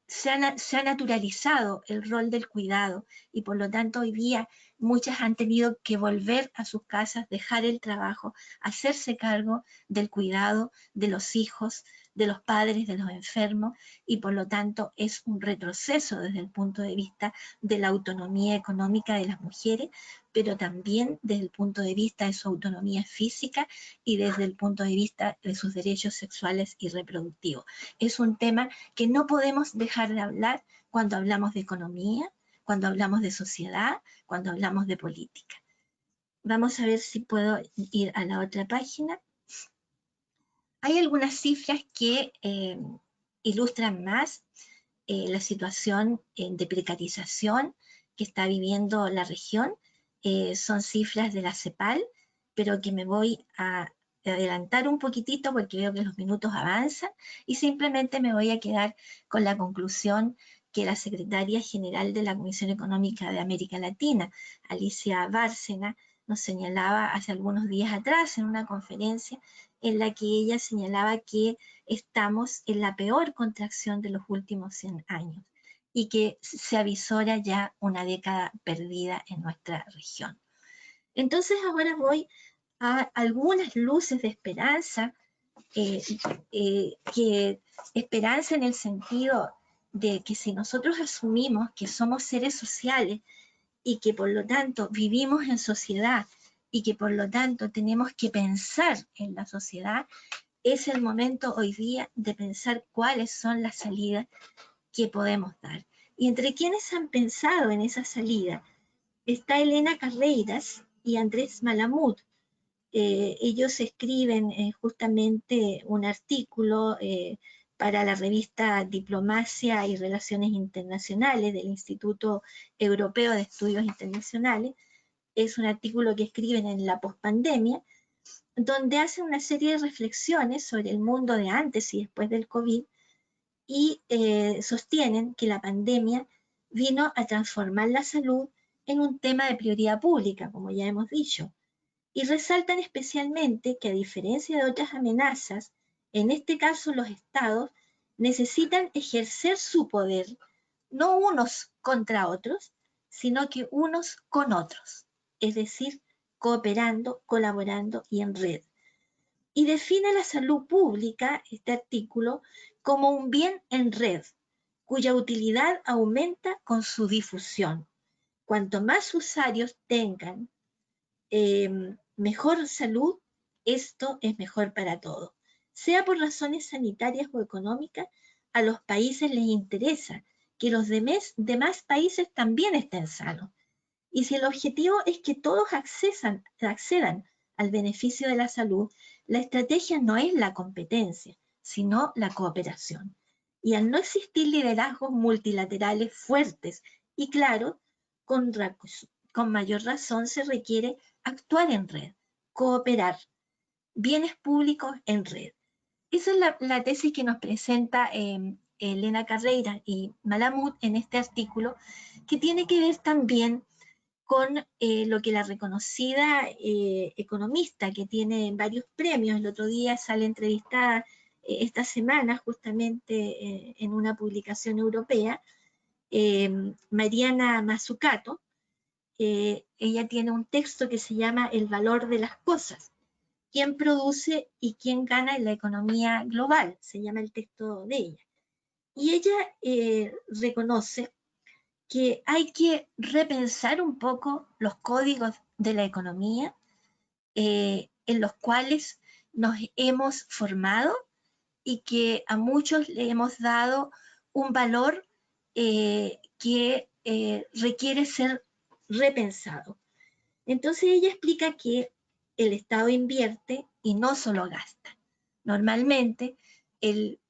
S6: se ha naturalizado el rol del cuidado y por lo tanto hoy día muchas han tenido que volver a sus casas, dejar el trabajo, hacerse cargo del cuidado de los hijos, de los padres, de los enfermos, y por lo tanto es un retroceso desde el punto de vista de la autonomía económica de las mujeres, pero también desde el punto de vista de su autonomía física y desde el punto de vista de sus derechos sexuales y reproductivos. Es un tema que no podemos dejar de hablar cuando hablamos de economía, cuando hablamos de sociedad, cuando hablamos de política. Vamos a ver si puedo ir a la otra página. Hay algunas cifras que ilustran más la situación de precarización que está viviendo la región. Son cifras de la CEPAL, pero que me voy a adelantar un poquitito porque veo que los minutos avanzan y simplemente me voy a quedar con la conclusión que la secretaria general de la Comisión Económica de América Latina, Alicia Bárcena, nos señalaba hace algunos días atrás en una conferencia en la que ella señalaba que estamos en la peor contracción de los últimos 100 años y que se avisora ya una década perdida en nuestra región. Entonces ahora voy a algunas luces de esperanza, que esperanza en el sentido de que si nosotros asumimos que somos seres sociales y que por lo tanto vivimos en sociedad y que por lo tanto tenemos que pensar en la sociedad, es el momento hoy día de pensar cuáles son las salidas que podemos dar. Y entre quienes han pensado en esa salida está Elena Carreiras y Andrés Malamud. Ellos escriben justamente un artículo para la revista Diplomacia y Relaciones Internacionales del Instituto Europeo de Estudios Internacionales. Es un artículo que escriben en la pospandemia, donde hacen una serie de reflexiones sobre el mundo de antes y después del COVID y sostienen que la pandemia vino a transformar la salud en un tema de prioridad pública, como ya hemos dicho, y resaltan especialmente que a diferencia de otras amenazas, en este caso los estados necesitan ejercer su poder, no unos contra otros, sino que unos con otros, es decir, cooperando, colaborando y en red. Y define la salud pública, este artículo, como un bien en red, cuya utilidad aumenta con su difusión. Cuanto más usuarios tengan mejor salud, esto es mejor para todos. Sea por razones sanitarias o económicas, a los países les interesa que los demás países también estén sanos. Y si el objetivo es que todos accedan al beneficio de la salud, la estrategia no es la competencia, sino la cooperación. Y al no existir liderazgos multilaterales fuertes y claros, con mayor razón se requiere actuar en red, cooperar, bienes públicos en red. Esa es la tesis que nos presenta Elena Carreiras y Malamud en este artículo, que tiene que ver también con lo que la reconocida economista que tiene varios premios, el otro día sale entrevistada esta semana justamente en una publicación europea, Mariana Mazzucato. Ella tiene un texto que se llama El valor de las cosas, quién produce y quién gana en la economía global, se llama el texto de ella. Y ella reconoce que hay que repensar un poco los códigos de la economía en los cuales nos hemos formado y que a muchos le hemos dado un valor que requiere ser repensado. Entonces ella explica que el Estado invierte y no solo gasta. Normalmente el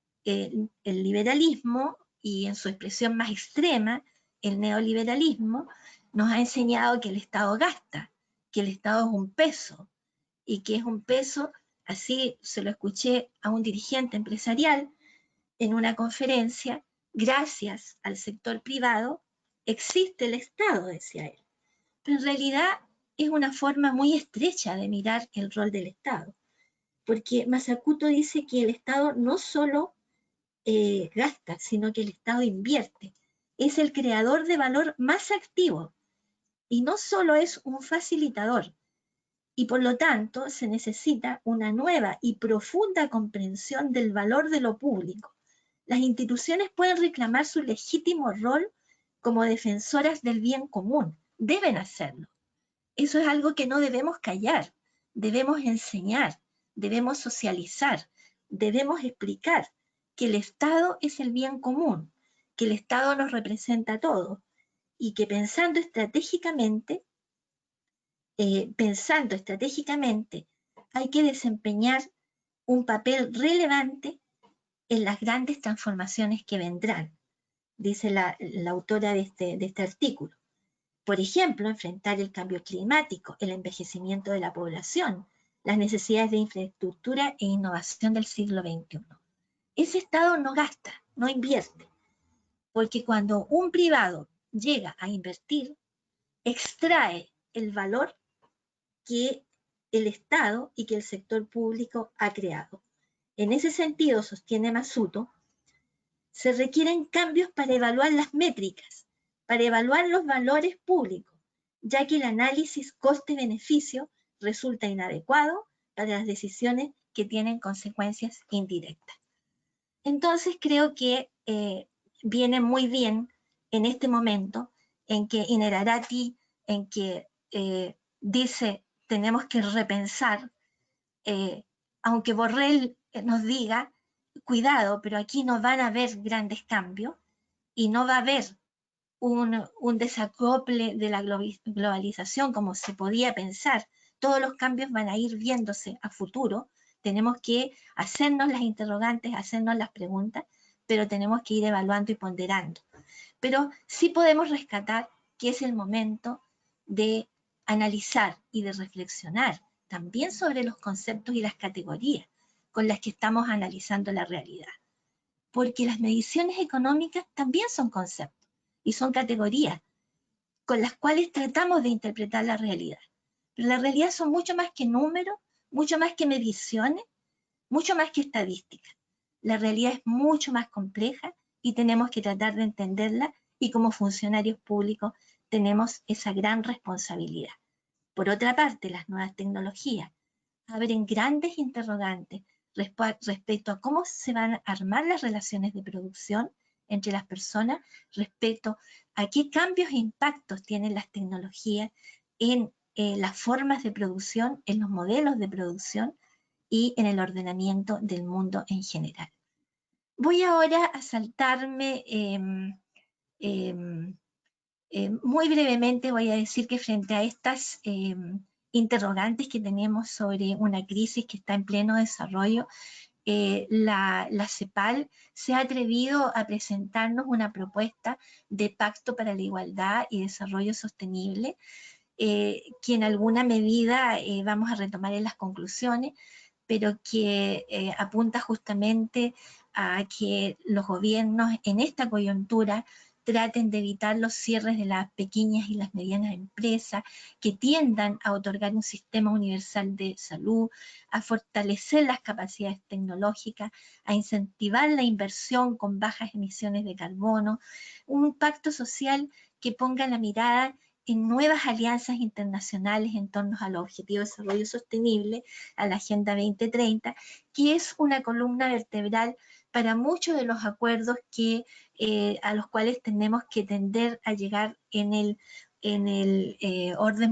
S6: liberalismo, y en su expresión más extrema, el neoliberalismo, nos ha enseñado que el Estado gasta, que el Estado es un peso, y que es un peso, así se lo escuché a un dirigente empresarial en una conferencia, gracias al sector privado existe el Estado, decía él. Pero en realidad es una forma muy estrecha de mirar el rol del Estado, porque Mazzucato dice que el Estado no solo gasta, sino que el Estado invierte. Es el creador de valor más activo y no solo es un facilitador. Y por lo tanto se necesita una nueva y profunda comprensión del valor de lo público. Las instituciones pueden reclamar su legítimo rol como defensoras del bien común. Deben hacerlo. Eso es algo que no debemos callar. Debemos enseñar, debemos socializar, debemos explicar que el Estado es el bien común, que el Estado nos representa a todos y que pensando estratégicamente hay que desempeñar un papel relevante en las grandes transformaciones que vendrán, dice la autora de este artículo. Por ejemplo, enfrentar el cambio climático, el envejecimiento de la población, las necesidades de infraestructura e innovación del siglo XXI. Ese Estado no gasta, no invierte, porque cuando un privado llega a invertir, extrae el valor que el Estado y que el sector público ha creado. En ese sentido, sostiene Mazzucato, se requieren cambios para evaluar las métricas, para evaluar los valores públicos, ya que el análisis coste-beneficio resulta inadecuado para las decisiones que tienen consecuencias indirectas. Entonces creo que viene muy bien en este momento en que Innerarity, en que dice tenemos que repensar, aunque Borrell nos diga, cuidado, pero aquí no van a haber grandes cambios y no va a haber un desacople de la globalización como se podía pensar. Todos los cambios van a ir viéndose a futuro. Tenemos que hacernos las interrogantes, hacernos las preguntas, pero tenemos que ir evaluando y ponderando. Pero sí podemos rescatar que es el momento de analizar y de reflexionar también sobre los conceptos y las categorías con las que estamos analizando la realidad. Porque las mediciones económicas también son conceptos y son categorías con las cuales tratamos de interpretar la realidad. Pero la realidad son mucho más que números, mucho más que mediciones, mucho más que estadísticas. La realidad es mucho más compleja y tenemos que tratar de entenderla, y como funcionarios públicos tenemos esa gran responsabilidad. Por otra parte, las nuevas tecnologías abren grandes interrogantes respecto a cómo se van a armar las relaciones de producción entre las personas, respecto a qué cambios e impactos tienen las tecnologías en las formas de producción, en los modelos de producción y en el ordenamiento del mundo en general. Voy ahora a saltarme, muy brevemente voy a decir que frente a estas interrogantes que tenemos sobre una crisis que está en pleno desarrollo, la CEPAL se ha atrevido a presentarnos una propuesta de pacto para la igualdad y desarrollo sostenible, que en alguna medida vamos a retomar en las conclusiones, pero que apunta justamente a que los gobiernos en esta coyuntura traten de evitar los cierres de las pequeñas y las medianas empresas, que tiendan a otorgar un sistema universal de salud, a fortalecer las capacidades tecnológicas, a incentivar la inversión con bajas emisiones de carbono, un pacto social que ponga la mirada en nuevas alianzas internacionales en torno a los objetivos de desarrollo sostenible, a la Agenda 2030, que es una columna vertebral para muchos de los acuerdos a los cuales tenemos que tender a llegar en el orden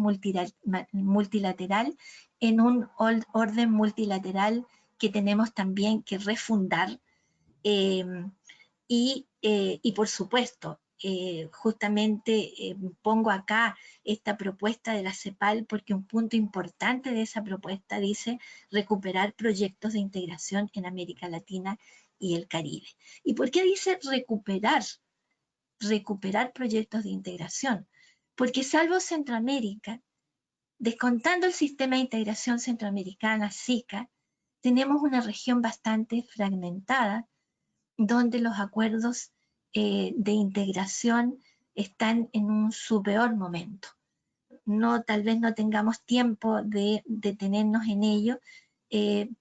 S6: multilateral, en un orden multilateral que tenemos también que refundar, y por supuesto, justamente pongo acá esta propuesta de la CEPAL porque un punto importante de esa propuesta dice recuperar proyectos de integración en América Latina y el Caribe. ¿Y por qué dice recuperar proyectos de integración? Porque salvo Centroamérica, descontando el sistema de integración centroamericana, SICA, tenemos una región bastante fragmentada donde los acuerdos de integración están en su peor momento. Tal vez no tengamos tiempo de detenernos en ello,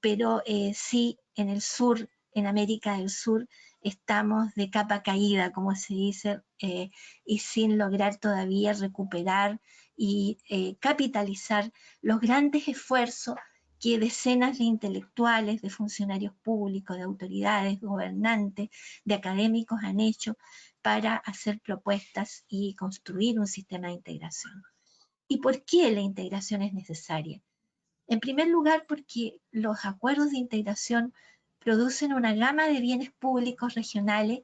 S6: pero sí en el sur, en América del Sur, estamos de capa caída, como se dice, y sin lograr todavía recuperar y capitalizar los grandes esfuerzos que decenas de intelectuales, de funcionarios públicos, de autoridades, gobernantes, de académicos han hecho para hacer propuestas y construir un sistema de integración. ¿Y por qué la integración es necesaria? En primer lugar, porque los acuerdos de integración producen una gama de bienes públicos regionales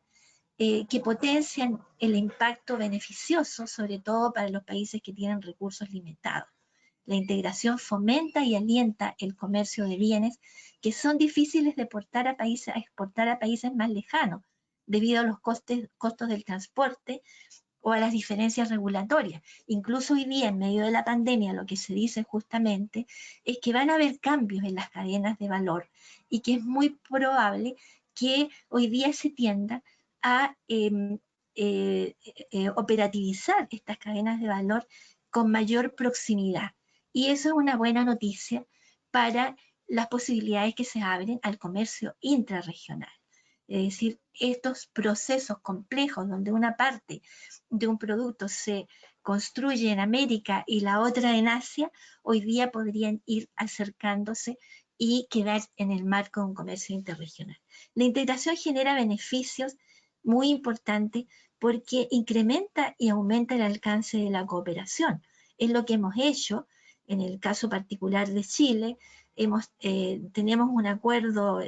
S6: que potencian el impacto beneficioso, sobre todo para los países que tienen recursos limitados. La integración fomenta y alienta el comercio de bienes que son difíciles de exportar a países más lejanos, debido a los costos del transporte o a las diferencias regulatorias. Incluso hoy día, en medio de la pandemia, lo que se dice justamente es que van a haber cambios en las cadenas de valor y que es muy probable que hoy día se tienda a operativizar estas cadenas de valor con mayor proximidad. Y eso es una buena noticia para las posibilidades que se abren al comercio intrarregional. Es decir, estos procesos complejos donde una parte de un producto se construye en América y la otra en Asia, hoy día podrían ir acercándose y quedar en el marco de un comercio interregional. La integración genera beneficios muy importantes porque incrementa y aumenta el alcance de la cooperación. Es lo que hemos hecho En el caso particular de Chile, tenemos un acuerdo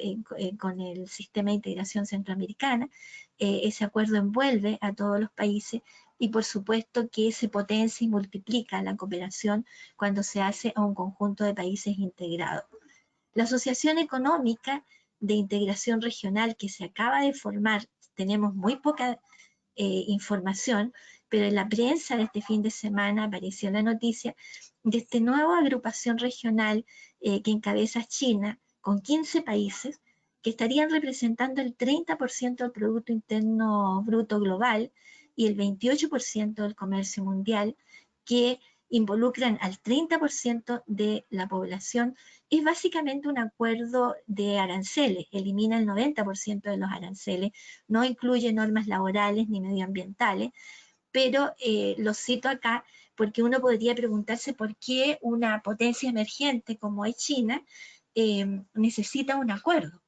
S6: con el Sistema de Integración Centroamericana. Ese acuerdo envuelve a todos los países y por supuesto que se potencia y multiplica la cooperación cuando se hace a un conjunto de países integrados. La Asociación Económica de Integración Regional que se acaba de formar, tenemos muy poca información, pero en la prensa de este fin de semana apareció la noticia de esta nueva agrupación regional que encabeza China, con 15 países, que estarían representando el 30% del Producto Interno Bruto global y el 28% del comercio mundial, que involucran al 30% de la población. Es básicamente un acuerdo de aranceles, elimina el 90% de los aranceles, no incluye normas laborales ni medioambientales, pero lo cito acá porque uno podría preguntarse por qué una potencia emergente como es China necesita un acuerdo.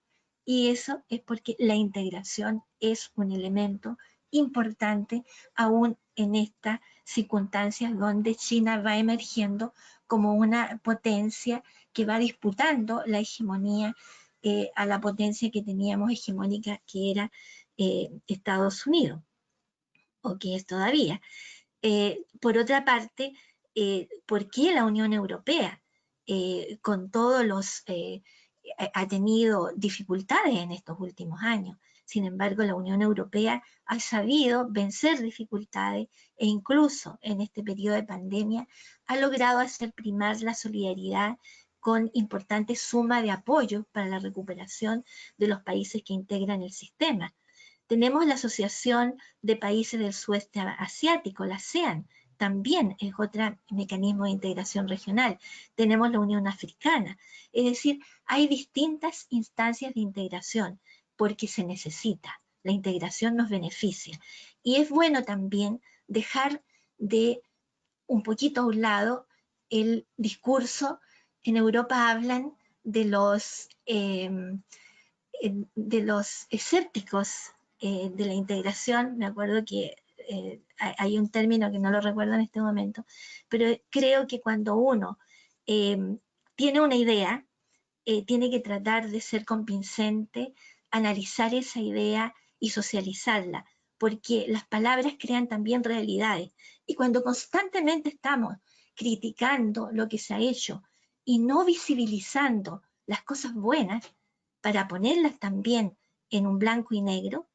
S6: Y eso es porque la integración es un elemento importante aún en estas circunstancias donde China va emergiendo como una potencia que va disputando la hegemonía a la potencia que teníamos hegemónica, que era Estados Unidos, o que es todavía. Por otra parte, ¿por qué la Unión Europea, con todos los, ha tenido dificultades en estos últimos años? Sin embargo, la Unión Europea ha sabido vencer dificultades e incluso en este periodo de pandemia ha logrado hacer primar la solidaridad con importante suma de apoyo para la recuperación de los países que integran el sistema. Tenemos la Asociación de Países del Sudeste Asiático, la ASEAN, también es otro mecanismo de integración regional. Tenemos la Unión Africana, es decir, hay distintas instancias de integración porque se necesita, la integración nos beneficia. Y es bueno también dejar de un poquito a un lado el discurso. En Europa hablan de los escépticos de la integración. Me acuerdo que hay un término que no lo recuerdo en este momento, pero creo que cuando uno tiene una idea, tiene que tratar de ser convincente, analizar esa idea y socializarla, porque las palabras crean también realidades. Y cuando constantemente estamos criticando lo que se ha hecho y no visibilizando las cosas buenas, para ponerlas también en un blanco y negro,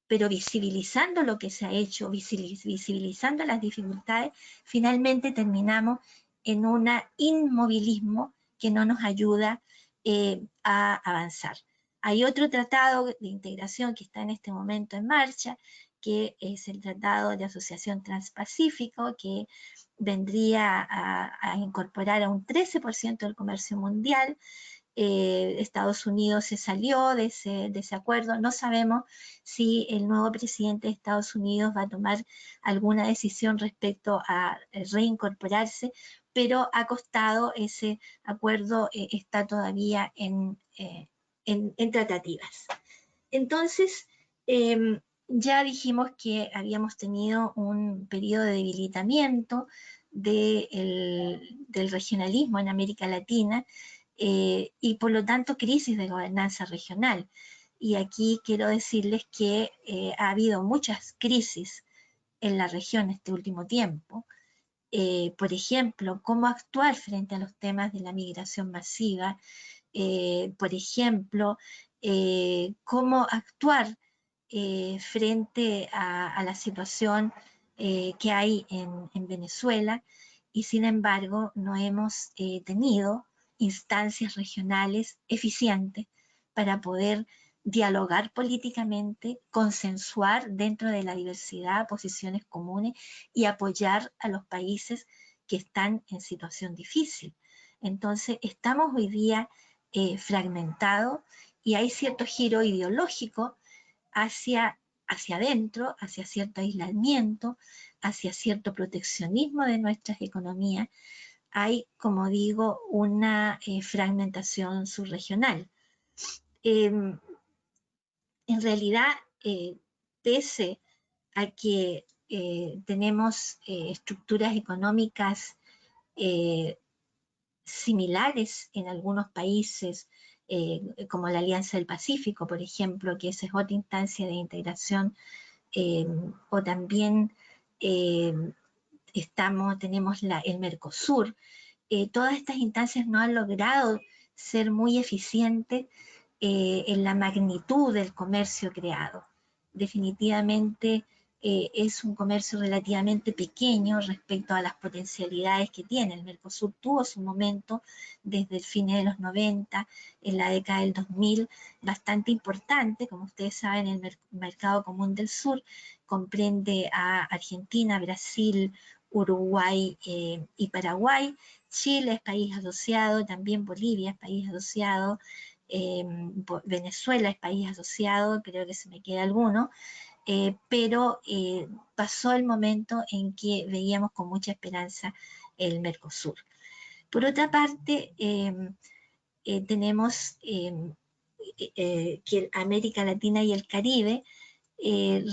S6: pero visibilizando lo que se ha hecho, visibilizando las dificultades, finalmente terminamos en un inmovilismo que no nos ayuda a avanzar. Hay otro tratado de integración que está en este momento en marcha, que es el Tratado de Asociación Transpacífico, que vendría a incorporar a un 13% del comercio mundial. Estados Unidos se salió de ese acuerdo. No sabemos si el nuevo presidente de Estados Unidos va a tomar alguna decisión respecto a reincorporarse, pero ha costado ese acuerdo, está todavía en tratativas. Entonces, ya dijimos que habíamos tenido un periodo de debilitamiento del regionalismo en América Latina, y por lo tanto crisis de gobernanza regional. Y aquí quiero decirles que ha habido muchas crisis en la región este último tiempo. Por ejemplo, cómo actuar frente a los temas de la migración masiva. Por ejemplo, cómo actuar frente a la situación que hay en Venezuela, y sin embargo no hemos tenido instancias regionales eficientes para poder dialogar políticamente, consensuar dentro de la diversidad posiciones comunes y apoyar a los países que están en situación difícil. Entonces, estamos hoy día fragmentados y hay cierto giro ideológico hacia adentro, hacia cierto aislamiento, hacia cierto proteccionismo de nuestras economías. Hay, como digo, una fragmentación subregional. En realidad, pese a que tenemos estructuras económicas similares en algunos países, como la Alianza del Pacífico, por ejemplo, que esa es otra instancia de integración, o también tenemos el Mercosur. Todas estas instancias no han logrado ser muy eficientes en la magnitud del comercio creado. Definitivamente es un comercio relativamente pequeño respecto a las potencialidades que tiene. El Mercosur tuvo su momento desde el fin de los 90, en la década del 2000, bastante importante. Como ustedes saben, el Mercado Común del Sur comprende a Argentina, Brasil, Uruguay y Paraguay. Chile es país asociado, también Bolivia es país asociado, Venezuela es país asociado, creo que se me queda alguno, pero pasó el momento en que veíamos con mucha esperanza el Mercosur. Por otra parte, tenemos que América Latina y el Caribe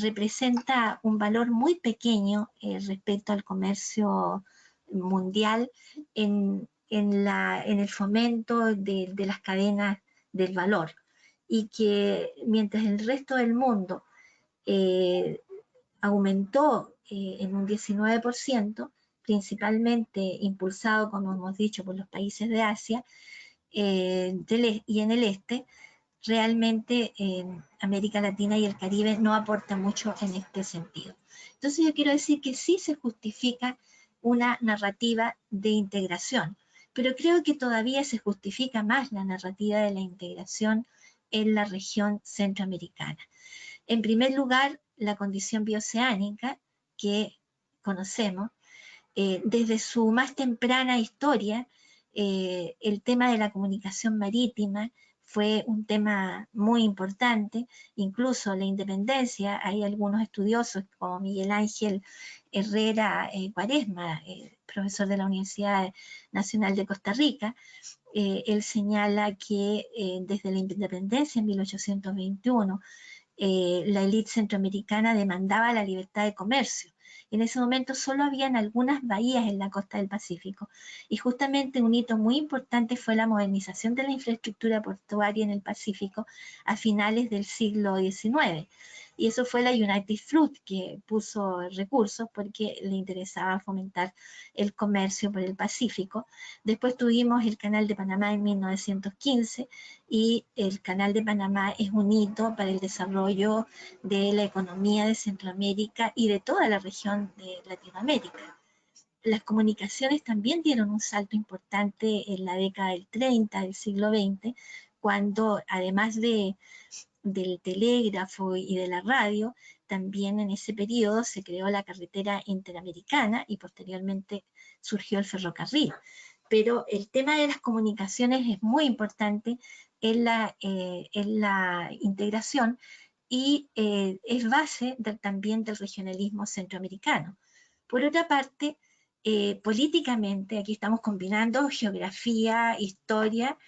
S6: representa un valor muy pequeño respecto al comercio mundial en el fomento de las cadenas del valor, y que mientras el resto del mundo aumentó en un 19%, principalmente impulsado, como hemos dicho, por los países de Asia y en el este, realmente América Latina y el Caribe no aporta mucho en este sentido. Entonces yo quiero decir que sí se justifica una narrativa de integración, pero creo que todavía se justifica más la narrativa de la integración en la región centroamericana. En primer lugar, la condición bioceánica que conocemos, desde su más temprana historia, el tema de la comunicación marítima fue un tema muy importante. Incluso la independencia, hay algunos estudiosos como Miguel Ángel Herrera Cuaresma, profesor de la Universidad Nacional de Costa Rica, él señala que desde la independencia en 1821, la élite centroamericana demandaba la libertad de comercio. En ese momento solo habían algunas bahías en la costa del Pacífico, y justamente un hito muy importante fue la modernización de la infraestructura portuaria en el Pacífico a finales del siglo XIX. Y eso fue la United Fruit, que puso recursos porque le interesaba fomentar el comercio por el Pacífico. Después tuvimos el Canal de Panamá en 1915, y el Canal de Panamá es un hito para el desarrollo de la economía de Centroamérica y de toda la región de Latinoamérica. Las comunicaciones también dieron un salto importante en la década del 30 del siglo XX, cuando además del telégrafo y de la radio, también en ese periodo se creó la carretera interamericana y posteriormente surgió el ferrocarril. Pero el tema de las comunicaciones es muy importante en la integración, y es base también del regionalismo centroamericano. Por otra parte, políticamente, aquí estamos combinando geografía, historia.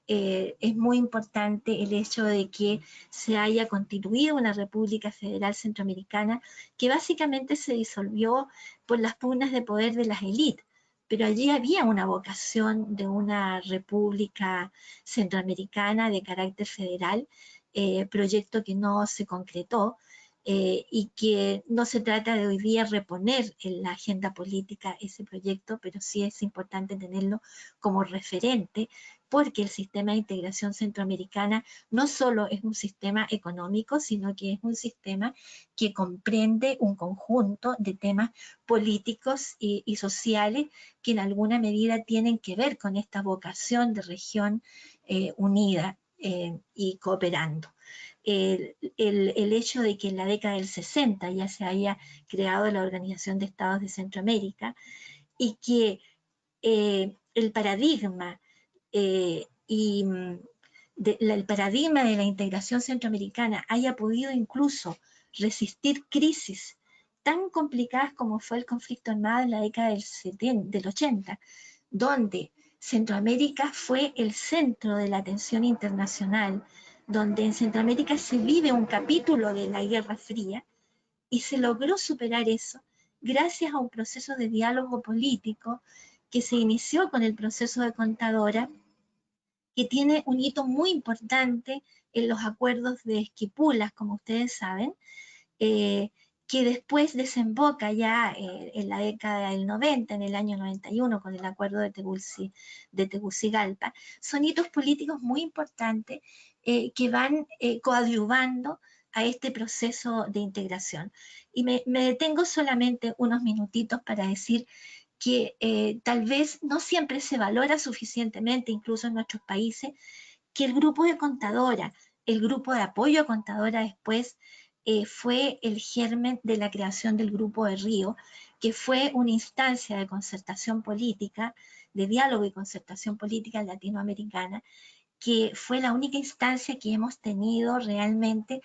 S6: Es muy importante el hecho de que se haya constituido una República Federal Centroamericana que básicamente se disolvió por las pugnas de poder de las élites, pero allí había una vocación de una República Centroamericana de carácter federal, proyecto que no se concretó, y que no se trata de hoy día reponer en la agenda política ese proyecto, pero sí es importante tenerlo como referente, porque el sistema de integración centroamericana no solo es un sistema económico, sino que es un sistema que comprende un conjunto de temas políticos y sociales que en alguna medida tienen que ver con esta vocación de región unida y cooperando. El hecho de que en la década del 60 ya se haya creado la Organización de Estados de Centroamérica, y que el paradigma el paradigma de la integración centroamericana haya podido incluso resistir crisis tan complicadas como fue el conflicto armado en la década del 80, donde Centroamérica fue el centro de la atención internacional, donde en Centroamérica se vive un capítulo de la Guerra Fría, y se logró superar eso gracias a un proceso de diálogo político que se inició con el proceso de Contadora, que tiene un hito muy importante en los acuerdos de Esquipulas, como ustedes saben, que después desemboca ya en la década del 90, en el año 91, con el acuerdo de Tegucigalpa. Son hitos políticos muy importantes que van coadyuvando a este proceso de integración. Y me detengo solamente unos minutitos para decir que tal vez no siempre se valora suficientemente, incluso en nuestros países, que el grupo de Contadora, el grupo de apoyo a Contadora después, fue el germen de la creación del Grupo de Río, que fue una instancia de concertación política, de diálogo y concertación política latinoamericana, que fue la única instancia que hemos tenido realmente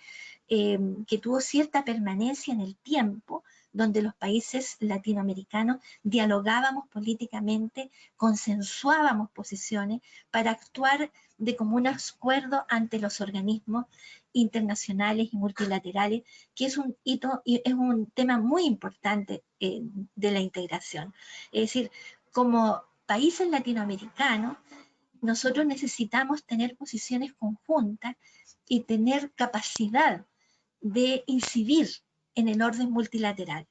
S6: que tuvo cierta permanencia en el tiempo, donde los países latinoamericanos dialogábamos políticamente, consensuábamos posiciones para actuar de común acuerdo ante los organismos internacionales y multilaterales, que es un hito y es un tema muy importante de la integración. Es decir, como países latinoamericanos, nosotros necesitamos tener posiciones conjuntas y tener capacidad de incidir en el orden multilateral.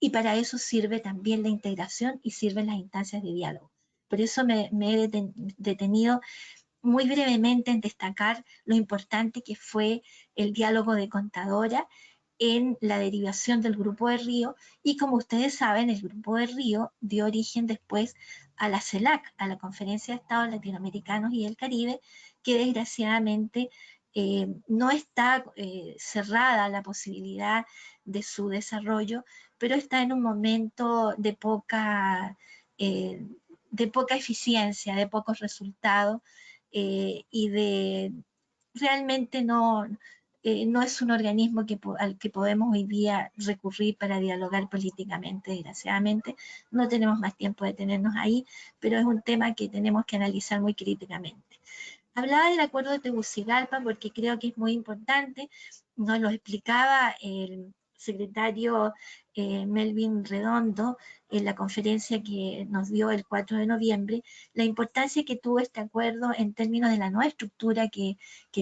S6: Y para eso sirve también la integración y sirven las instancias de diálogo. Por eso me he detenido muy brevemente en destacar lo importante que fue el diálogo de Contadora en la derivación del Grupo de Río, y como ustedes saben, el Grupo de Río dio origen después a la CELAC, a la Conferencia de Estados Latinoamericanos y del Caribe, que desgraciadamente no está cerrada la posibilidad de su desarrollo, pero está en un momento de poca eficiencia, de pocos resultados, y de realmente no es un organismo al que podemos hoy día recurrir para dialogar políticamente, desgraciadamente. No tenemos más tiempo de tenernos ahí, pero es un tema que tenemos que analizar muy críticamente. Hablaba del acuerdo de Tegucigalpa porque creo que es muy importante, nos lo explicaba el secretario Melvin Redondo en la conferencia que nos dio el 4 de noviembre, la importancia que tuvo este acuerdo en términos de la nueva estructura que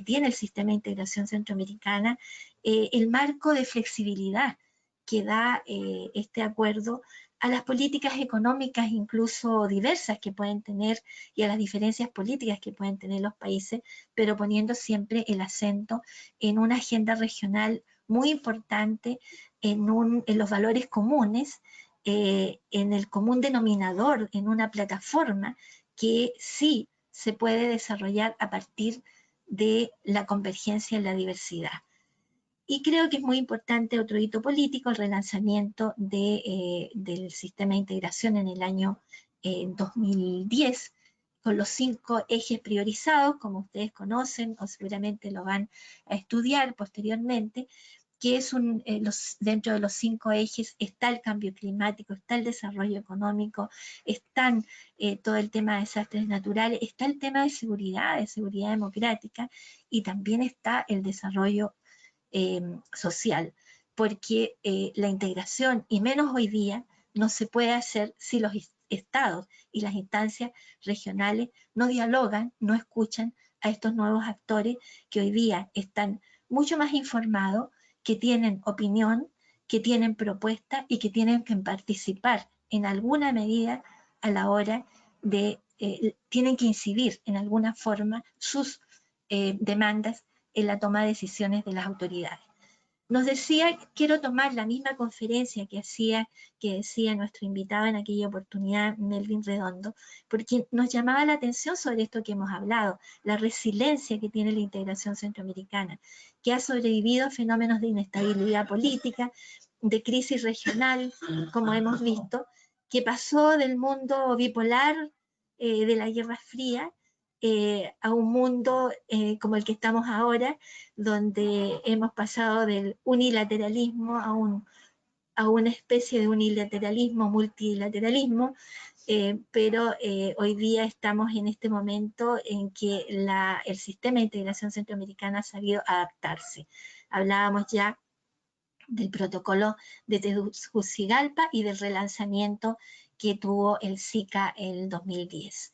S6: tiene el sistema de integración centroamericana, el marco de flexibilidad que da este acuerdo a las políticas económicas incluso diversas que pueden tener y a las diferencias políticas que pueden tener los países, pero poniendo siempre el acento en una agenda regional muy importante, en los valores comunes, en el común denominador, en una plataforma que sí se puede desarrollar a partir de la convergencia en la diversidad. Y creo que es muy importante otro hito político, el relanzamiento del sistema de integración en el año 2010, con los 5 ejes priorizados, como ustedes conocen o seguramente lo van a estudiar posteriormente, que es dentro de los 5 ejes está el cambio climático, está el desarrollo económico, están todo el tema de desastres naturales, está el tema de seguridad democrática, y también está el desarrollo social, porque la integración, y menos hoy día, no se puede hacer si los estados y las instancias regionales no dialogan, no escuchan a estos nuevos actores que hoy día están mucho más informados, que tienen opinión, que tienen propuesta y que tienen que participar en alguna medida a la hora de, tienen que incidir en alguna forma sus demandas en la toma de decisiones de las autoridades. Nos decía, quiero tomar la misma conferencia que decía nuestro invitado en aquella oportunidad, Melvin Redondo, porque nos llamaba la atención sobre esto que hemos hablado, la resiliencia que tiene la integración centroamericana, que ha sobrevivido a fenómenos de inestabilidad política, de crisis regional, como hemos visto, que pasó del mundo bipolar de la Guerra Fría a un mundo como el que estamos ahora, donde hemos pasado del unilateralismo a una especie de unilateralismo, multilateralismo, pero hoy día estamos en este momento en que el sistema de integración centroamericana ha sabido adaptarse. Hablábamos ya del protocolo de Tegucigalpa y del relanzamiento que tuvo el SICA el 2010.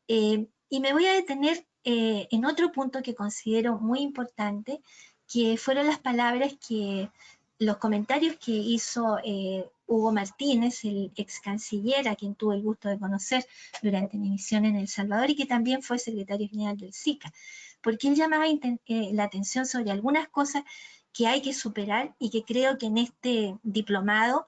S6: Y me voy a detener en otro punto que considero muy importante, que fueron las palabras los comentarios que hizo Hugo Martínez, el ex canciller, a quien tuve el gusto de conocer durante mi misión en El Salvador y que también fue secretario general del SICA, porque él llamaba la atención sobre algunas cosas que hay que superar y que creo que en este diplomado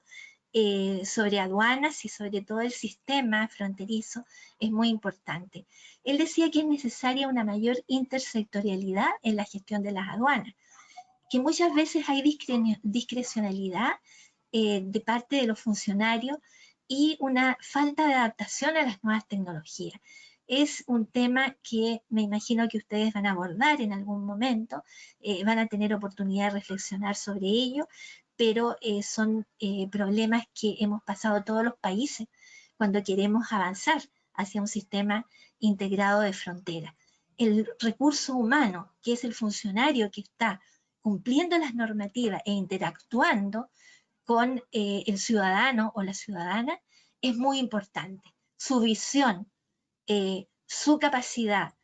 S6: sobre aduanas y sobre todo el sistema fronterizo es muy importante. Él decía que es necesaria una mayor intersectorialidad en la gestión de las aduanas, que muchas veces hay discrecionalidad de parte de los funcionarios y una falta de adaptación a las nuevas tecnologías. Es un tema que me imagino que ustedes van a abordar en algún momento, van a tener oportunidad de reflexionar sobre ello, pero son problemas que hemos pasado todos los países cuando queremos avanzar hacia un sistema integrado de frontera. El recurso humano, que es el funcionario que está cumpliendo las normativas e interactuando con el ciudadano o la ciudadana, es muy importante. Su visión, su capacidad,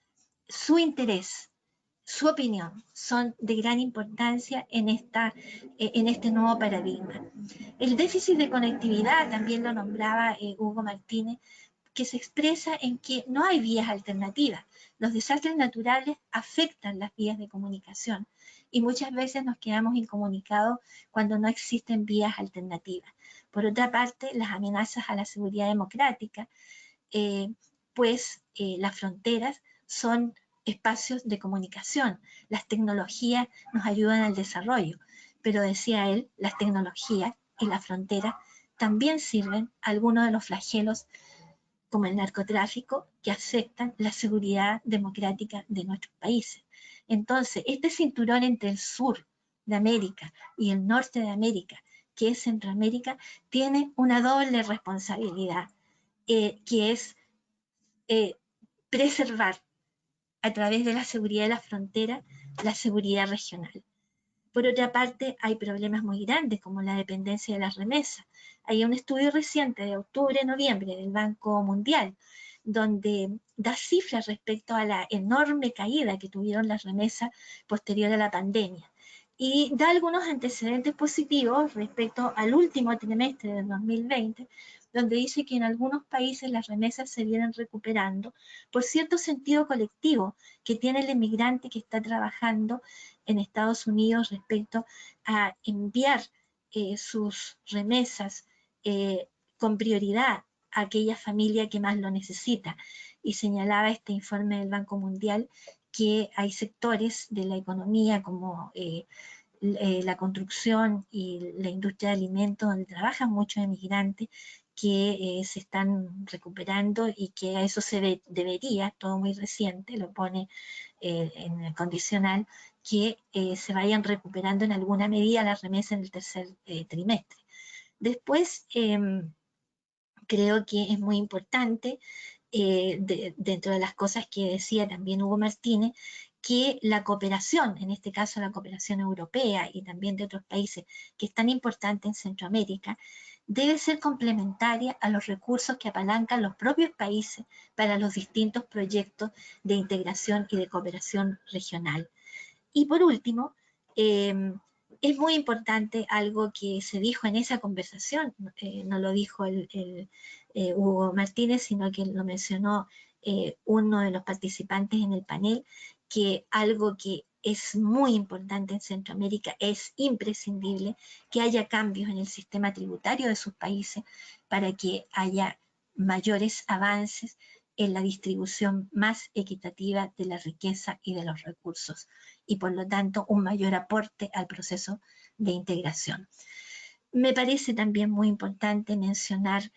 S6: su interés, su opinión son de gran importancia en este nuevo paradigma. El déficit de conectividad, también lo nombraba Hugo Martínez, que se expresa en que no hay vías alternativas. Los desastres naturales afectan las vías de comunicación y muchas veces nos quedamos incomunicados cuando no existen vías alternativas. Por otra parte, las amenazas a la seguridad democrática, las fronteras son espacios de comunicación. Las tecnologías nos ayudan al desarrollo, pero decía él, las tecnologías y las fronteras también sirven a algunos de los flagelos como el narcotráfico, que afectan la seguridad democrática de nuestros países. Entonces, este cinturón entre el sur de América y el norte de América, que es Centroamérica, tiene una doble responsabilidad, que es preservar a través de la seguridad de la frontera la seguridad regional. Por otra parte, hay problemas muy grandes como la dependencia de las remesas. Hay un estudio reciente de octubre-noviembre del Banco Mundial donde da cifras respecto a la enorme caída que tuvieron las remesas posterior a la pandemia y da algunos antecedentes positivos respecto al último trimestre del 2020, donde dice que en algunos países las remesas se vienen recuperando por cierto sentido colectivo que tiene el inmigrante que está trabajando en Estados Unidos respecto a enviar sus remesas con prioridad a aquella familia que más lo necesita. Y señalaba este informe del Banco Mundial que hay sectores de la economía como la construcción y la industria de alimentos donde trabajan muchos emigrantes que se están recuperando y que a eso se debería, todo muy reciente, lo pone en el condicional, que se vayan recuperando en alguna medida las remesas en el tercer trimestre. Después, creo que es muy importante, dentro de las cosas que decía también Hugo Martínez, que la cooperación, en este caso la cooperación europea y también de otros países que es tan importante en Centroamérica, debe ser complementaria a los recursos que apalancan los propios países para los distintos proyectos de integración y de cooperación regional. Y por último, es muy importante algo que se dijo en esa conversación, no lo dijo Hugo Martínez, sino que lo mencionó uno de los participantes en el panel, que algo que es muy importante en Centroamérica, es imprescindible que haya cambios en el sistema tributario de sus países para que haya mayores avances en la distribución más equitativa de la riqueza y de los recursos y por lo tanto un mayor aporte al proceso de integración. Me parece también muy importante mencionar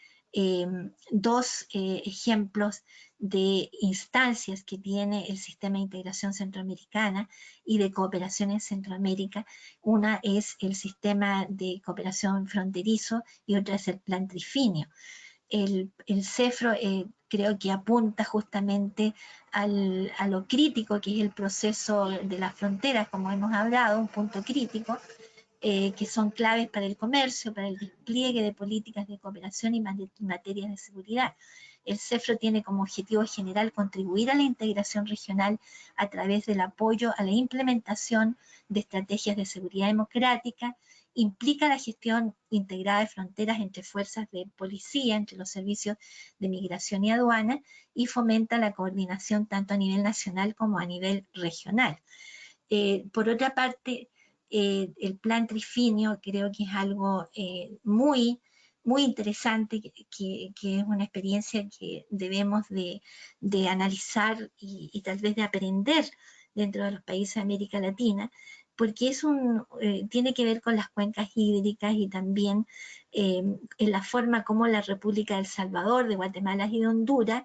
S6: dos ejemplos de instancias que tiene el sistema de integración centroamericana y de cooperación en Centroamérica. Una es el sistema de cooperación fronterizo y otra es el plan trifinio. El CEFRO creo que apunta justamente a lo crítico que es el proceso de las fronteras, como hemos hablado, un punto crítico, que son claves para el comercio, para el despliegue de políticas de cooperación y materias de seguridad. El CEFRO tiene como objetivo general contribuir a la integración regional a través del apoyo a la implementación de estrategias de seguridad democrática, implica la gestión integrada de fronteras entre fuerzas de policía, entre los servicios de migración y aduana, y fomenta la coordinación tanto a nivel nacional como a nivel regional. Por otra parte, el plan trifinio creo que es algo muy interesante, que es una experiencia que debemos de analizar y tal vez de aprender dentro de los países de América Latina, porque tiene que ver con las cuencas hídricas y también en la forma como la República de El Salvador, de Guatemala y de Honduras,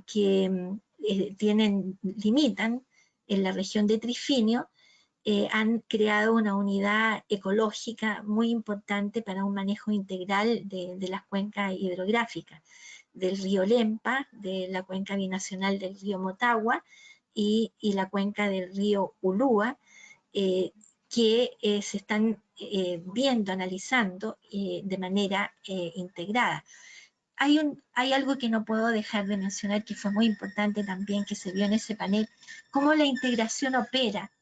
S6: que limitan en la región de Trifinio, han creado una unidad ecológica muy importante para un manejo integral de las cuencas hidrográficas, del río Lempa, de la cuenca binacional del río Motagua y la cuenca del río Ulúa, que se están viendo, analizando de manera integrada. Hay algo que no puedo dejar de mencionar, que fue muy importante también, que se vio en ese panel, cómo la integración opera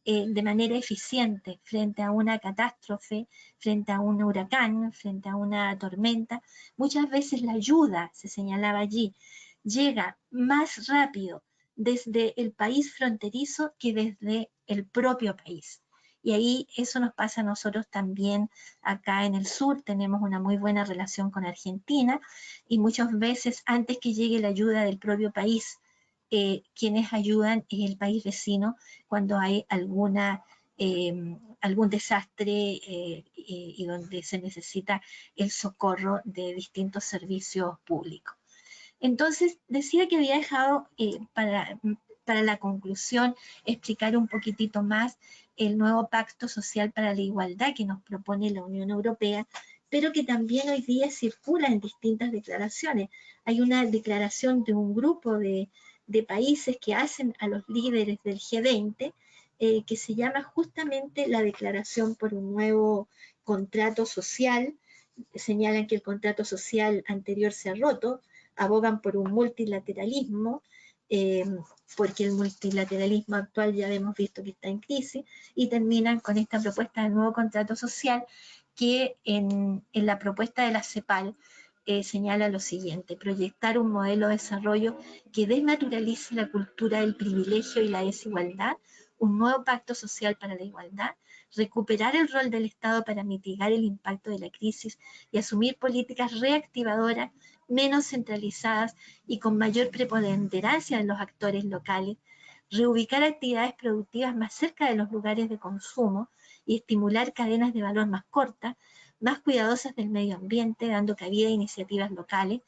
S6: de manera eficiente frente a una catástrofe, frente a un huracán, frente a una tormenta. Muchas veces la ayuda, se señalaba allí, llega más rápido desde el país fronterizo que desde el propio país. Y ahí eso nos pasa a nosotros también acá en el sur. Tenemos una muy buena relación con Argentina y muchas veces antes que llegue la ayuda del propio país, quienes ayudan es el país vecino cuando hay algún desastre y donde se necesita el socorro de distintos servicios públicos. Entonces, decía que había dejado para la conclusión explicar un poquitito más el nuevo Pacto Social para la Igualdad que nos propone la Unión Europea, pero que también hoy día circula en distintas declaraciones. Hay una declaración de un grupo de países que hacen a los líderes del G20, que se llama justamente la Declaración por un Nuevo Contrato Social. Señalan que el contrato social anterior se ha roto, abogan por un multilateralismo, porque el multilateralismo actual ya hemos visto que está en crisis, y terminan con esta propuesta de nuevo contrato social que en la propuesta de la CEPAL señala lo siguiente: proyectar un modelo de desarrollo que desnaturalice la cultura del privilegio y la desigualdad, un nuevo pacto social para la igualdad, recuperar el rol del Estado para mitigar el impacto de la crisis y asumir políticas reactivadoras menos centralizadas y con mayor preponderancia de los actores locales, reubicar actividades productivas más cerca de los lugares de consumo y estimular cadenas de valor más cortas, más cuidadosas del medio ambiente, dando cabida a iniciativas locales,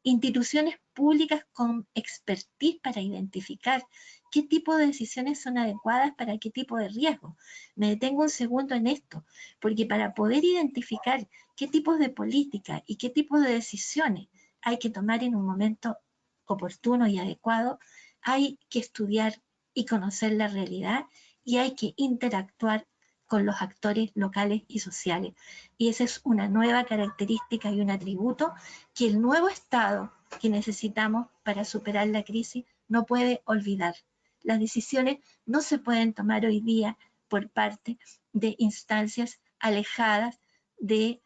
S6: instituciones públicas con expertise para identificar qué tipo de decisiones son adecuadas para qué tipo de riesgo. Me detengo un segundo en esto, porque para poder identificar qué tipos de política y qué tipos de decisiones hay que tomar en un momento oportuno y adecuado, hay que estudiar y conocer la realidad y hay que interactuar con los actores locales y sociales. Y esa es una nueva característica y un atributo que el nuevo Estado que necesitamos para superar la crisis no puede olvidar. Las decisiones no se pueden tomar hoy día por parte de instancias alejadas de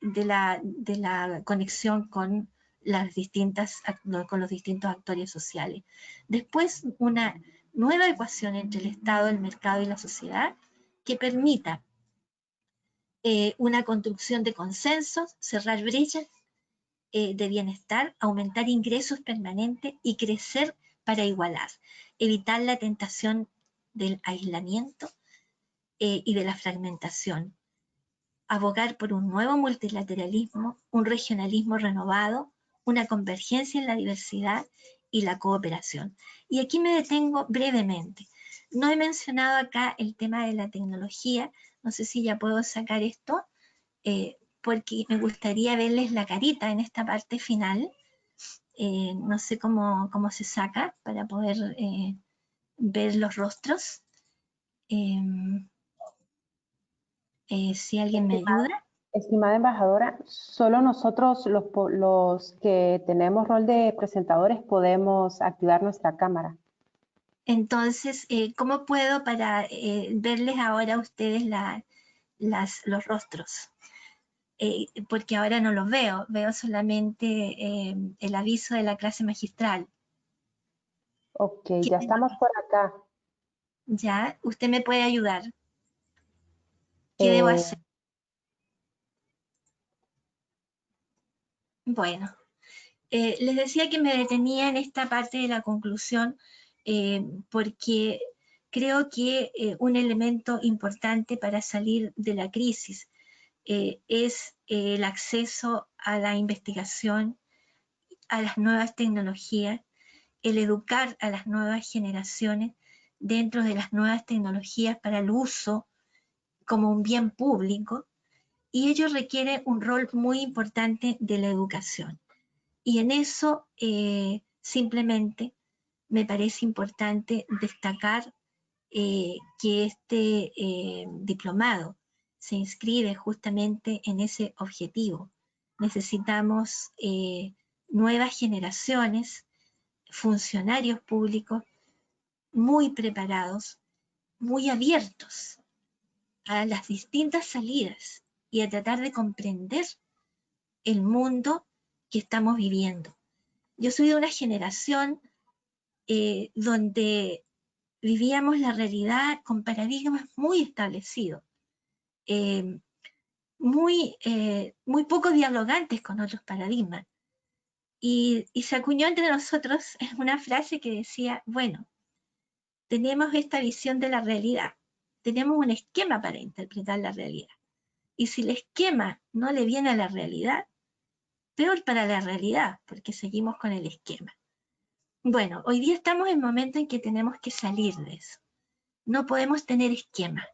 S6: la conexión con los distintos actores sociales. Después, una nueva ecuación entre el Estado, el mercado y la sociedad que permita una construcción de consensos, cerrar brechas de bienestar, aumentar ingresos permanentes y crecer para igualar, evitar la tentación del aislamiento y de la fragmentación, abogar por un nuevo multilateralismo, un regionalismo renovado, una convergencia en la diversidad y la cooperación. Y aquí me detengo brevemente. No he mencionado acá el tema de la tecnología, no sé si ya puedo sacar esto, porque me gustaría verles la carita en esta parte final. No sé cómo se saca para poder ver los rostros. si alguien me ayuda.
S1: Estimada embajadora, solo nosotros los que tenemos rol de presentadores podemos activar nuestra cámara.
S6: Entonces, ¿cómo puedo para verles ahora a ustedes los rostros? Porque ahora no los veo, veo solamente el aviso de la clase magistral.
S1: Ok, ya estamos por acá.
S6: Ya, usted me puede ayudar. ¿Qué debo hacer? Bueno, les decía que me detenía en esta parte de la conclusión porque creo que un elemento importante para salir de la crisis es el acceso a la investigación, a las nuevas tecnologías, el educar a las nuevas generaciones dentro de las nuevas tecnologías para el uso como un bien público, y ello requiere un rol muy importante de la educación. Y en eso simplemente me parece importante destacar que este diplomado se inscribe justamente en ese objetivo. Necesitamos nuevas generaciones, funcionarios públicos muy preparados, muy abiertos a las distintas salidas y a tratar de comprender el mundo que estamos viviendo. Yo soy de una generación donde vivíamos la realidad con paradigmas muy establecidos, muy poco dialogantes con otros paradigmas. Y se acuñó entre nosotros una frase que decía, bueno, tenemos esta visión de la realidad, tenemos un esquema para interpretar la realidad. Y si el esquema no le viene a la realidad, peor para la realidad, porque seguimos con el esquema. Bueno, hoy día estamos en el momento en que tenemos que salir de eso. No podemos tener esquema,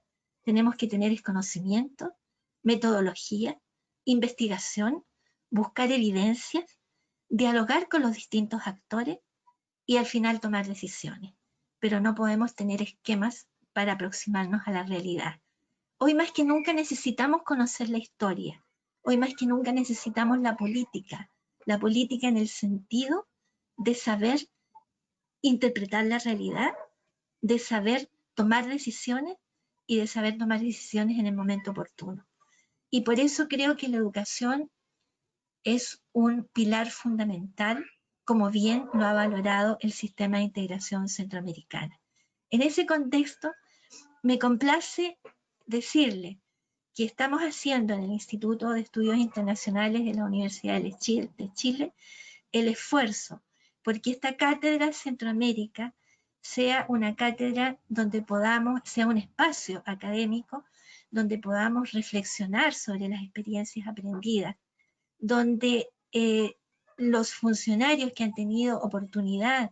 S6: tenemos que tener conocimiento, metodología, investigación, buscar evidencias, dialogar con los distintos actores y al final tomar decisiones. Pero no podemos tener esquemas para aproximarnos a la realidad. Hoy más que nunca necesitamos conocer la historia. Hoy más que nunca necesitamos la política en el sentido de saber interpretar la realidad, de saber tomar decisiones y de saber tomar decisiones en el momento oportuno. Y por eso creo que la educación es un pilar fundamental, como bien lo ha valorado el sistema de integración centroamericana. En ese contexto, me complace decirle que estamos haciendo en el Instituto de Estudios Internacionales de la Universidad de Chile el esfuerzo porque esta cátedra Centroamérica sea una cátedra donde sea un espacio académico donde podamos reflexionar sobre las experiencias aprendidas, donde los funcionarios que han tenido oportunidad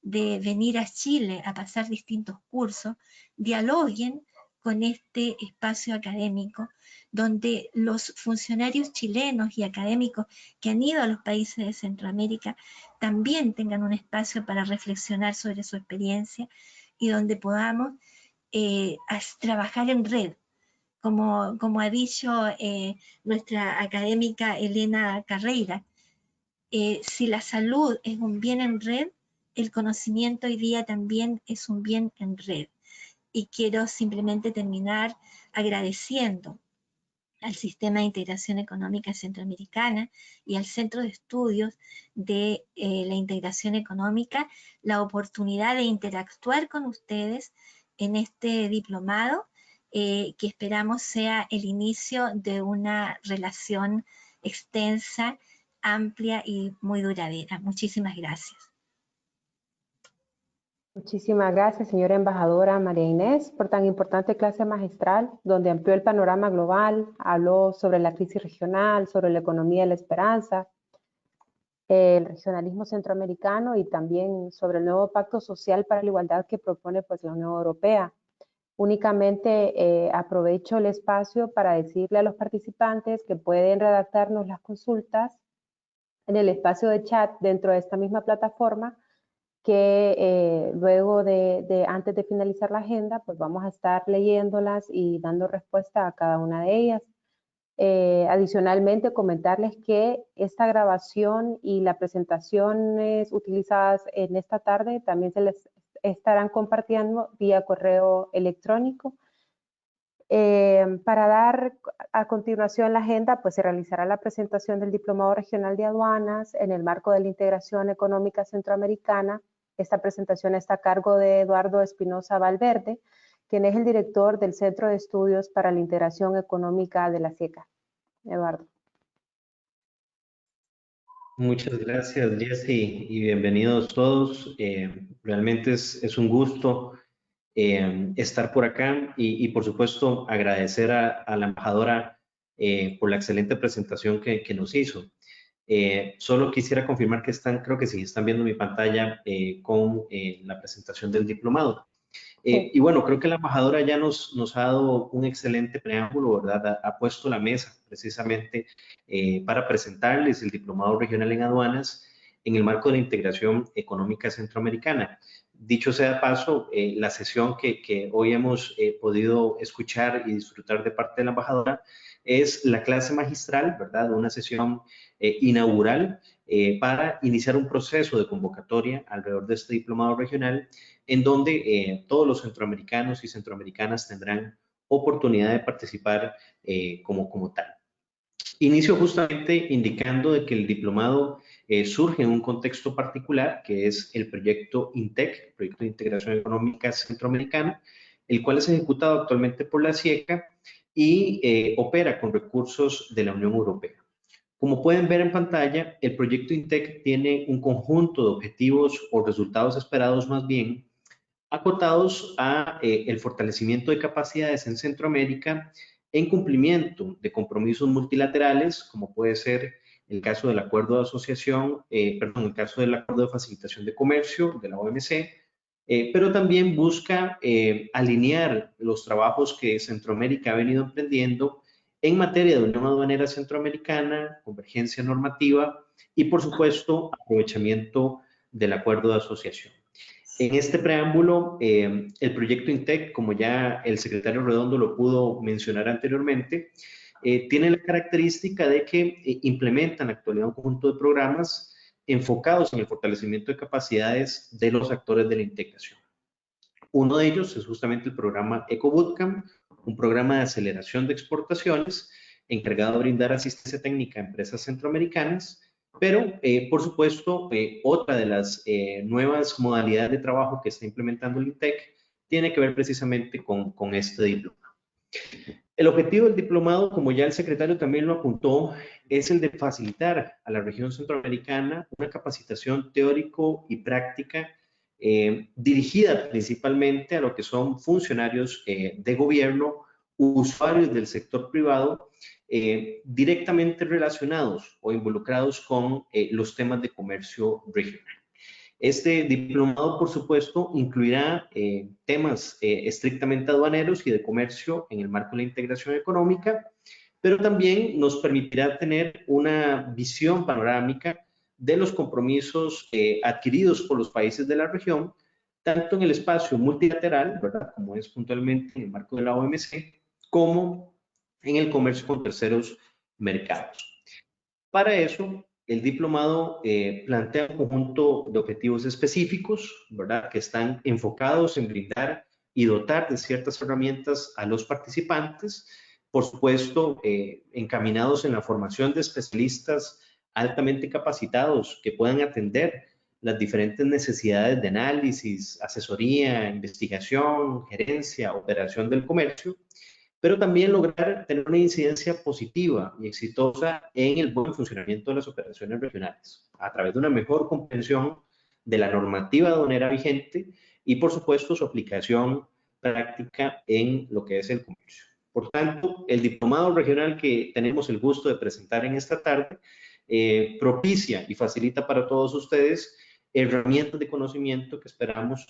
S6: de venir a Chile a pasar distintos cursos dialoguen con este espacio académico, donde los funcionarios chilenos y académicos que han ido a los países de Centroamérica también tengan un espacio para reflexionar sobre su experiencia y donde podamos trabajar en red. Como ha dicho nuestra académica Elena Carreira, si la salud es un bien en red, el conocimiento hoy día también es un bien en red. Y quiero simplemente terminar agradeciendo al Sistema de Integración Económica Centroamericana y al Centro de Estudios de la Integración Económica la oportunidad de interactuar con ustedes en este diplomado que esperamos sea el inicio de una relación extensa, amplia y muy duradera. Muchísimas gracias.
S1: Muchísimas gracias, señora embajadora María Inés, por tan importante clase magistral, donde amplió el panorama global, habló sobre la crisis regional, sobre la economía de la esperanza, el regionalismo centroamericano y también sobre el nuevo pacto social para la igualdad que propone pues, la Unión Europea. Únicamente aprovecho el espacio para decirle a los participantes que pueden redactarnos las consultas en el espacio de chat dentro de esta misma plataforma que luego antes de finalizar la agenda, pues vamos a estar leyéndolas y dando respuesta a cada una de ellas. Adicionalmente, comentarles que esta grabación y las presentaciones utilizadas en esta tarde también se les estarán compartiendo vía correo electrónico. Para dar a continuación la agenda, pues se realizará la presentación del Diplomado Regional de Aduanas en el marco de la Integración Económica Centroamericana. Esta presentación está a cargo de Eduardo Espinosa Valverde, quien es el director del Centro de Estudios para la Integración Económica de la SIECA. Eduardo.
S7: Muchas gracias, Jessy, y bienvenidos todos. Realmente es un gusto estar por acá y por supuesto, agradecer a la embajadora por la excelente presentación que nos hizo. Solo quisiera confirmar que creo que sí, están viendo mi pantalla con la presentación del diplomado. Y bueno, creo que la embajadora ya nos ha dado un excelente preámbulo, ¿verdad? Ha puesto la mesa precisamente para presentarles el Diplomado Regional en Aduanas en el marco de la integración económica centroamericana. Dicho sea de paso, la sesión que hoy hemos podido escuchar y disfrutar de parte de la embajadora es la clase magistral, ¿verdad? Una sesión inaugural para iniciar un proceso de convocatoria alrededor de este diplomado regional en donde todos los centroamericanos y centroamericanas tendrán oportunidad de participar como tal. Inicio justamente indicando de que el diplomado surge en un contexto particular, que es el proyecto INTEC, Proyecto de Integración Económica Centroamericana, el cual es ejecutado actualmente por la SIECA y opera con recursos de la Unión Europea. Como pueden ver en pantalla, el proyecto INTEC tiene un conjunto de objetivos o resultados esperados más bien acotados a el fortalecimiento de capacidades en Centroamérica en cumplimiento de compromisos multilaterales, como puede ser el caso del acuerdo de asociación, el caso del acuerdo de facilitación de comercio de la OMC, pero también busca alinear los trabajos que Centroamérica ha venido emprendiendo en materia de unión aduanera centroamericana, convergencia normativa y, por supuesto, aprovechamiento del acuerdo de asociación. En este preámbulo, el proyecto INTEC, como ya el secretario Redondo lo pudo mencionar anteriormente, tiene la característica de que implementa en la actualidad un conjunto de programas enfocados en el fortalecimiento de capacidades de los actores de la integración. Uno de ellos es justamente el programa EcoBootcamp, un programa de aceleración de exportaciones encargado de brindar asistencia técnica a empresas centroamericanas. Pero, por supuesto, otra de las nuevas modalidades de trabajo que está implementando el INTEC tiene que ver precisamente con este diplomado. El objetivo del diplomado, como ya el secretario también lo apuntó, es el de facilitar a la región centroamericana una capacitación teórico y práctica dirigida principalmente a lo que son funcionarios de gobierno, usuarios del sector privado, directamente relacionados o involucrados con los temas de comercio regional. Este diplomado, por supuesto, incluirá temas estrictamente aduaneros y de comercio en el marco de la integración económica, pero también nos permitirá tener una visión panorámica de los compromisos adquiridos por los países de la región, tanto en el espacio multilateral, ¿verdad?, como es puntualmente en el marco de la OMC, como en el comercio con terceros mercados. Para eso, el diplomado plantea un conjunto de objetivos específicos, ¿verdad?, que están enfocados en brindar y dotar de ciertas herramientas a los participantes, por supuesto, encaminados en la formación de especialistas altamente capacitados que puedan atender las diferentes necesidades de análisis, asesoría, investigación, gerencia, operación del comercio, pero también lograr tener una incidencia positiva y exitosa en el buen funcionamiento de las operaciones regionales, a través de una mejor comprensión de la normativa aduanera vigente y, por supuesto, su aplicación práctica en lo que es el comercio. Por tanto, el diplomado regional que tenemos el gusto de presentar en esta tarde propicia y facilita para todos ustedes herramientas de conocimiento que esperamos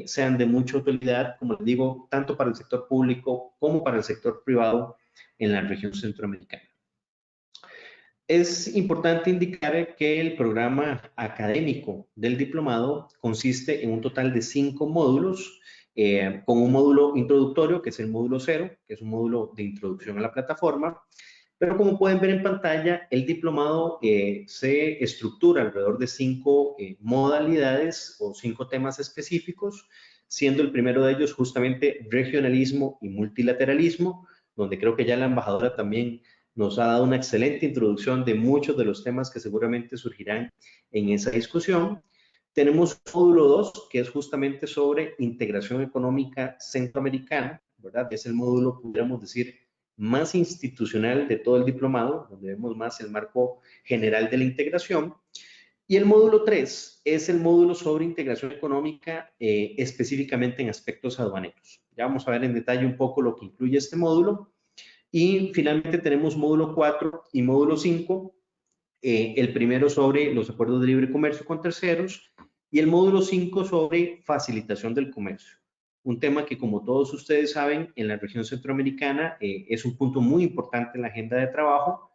S7: sean de mucha utilidad, como les digo, tanto para el sector público como para el sector privado en la región centroamericana. Es importante indicar que el programa académico del diplomado consiste en un total de 5 módulos, con un módulo introductorio, que es el módulo 0, que es un módulo de introducción a la plataforma. Pero como pueden ver en pantalla, el diplomado se estructura alrededor de 5 modalidades o 5 temas específicos, siendo el primero de ellos justamente regionalismo y multilateralismo, donde creo que ya la embajadora también nos ha dado una excelente introducción de muchos de los temas que seguramente surgirán en esa discusión. Tenemos módulo 2, que es justamente sobre integración económica centroamericana, ¿verdad? Es el módulo, podríamos decir, más institucional de todo el diplomado, donde vemos más el marco general de la integración. Y el módulo 3 es el módulo sobre integración económica, específicamente en aspectos aduaneros. Ya vamos a ver en detalle un poco lo que incluye este módulo. Y finalmente tenemos módulo 4 y módulo 5, el primero sobre los acuerdos de libre comercio con terceros y el módulo 5 sobre facilitación del comercio. Un tema que, como todos ustedes saben, en la región centroamericana es un punto muy importante en la agenda de trabajo,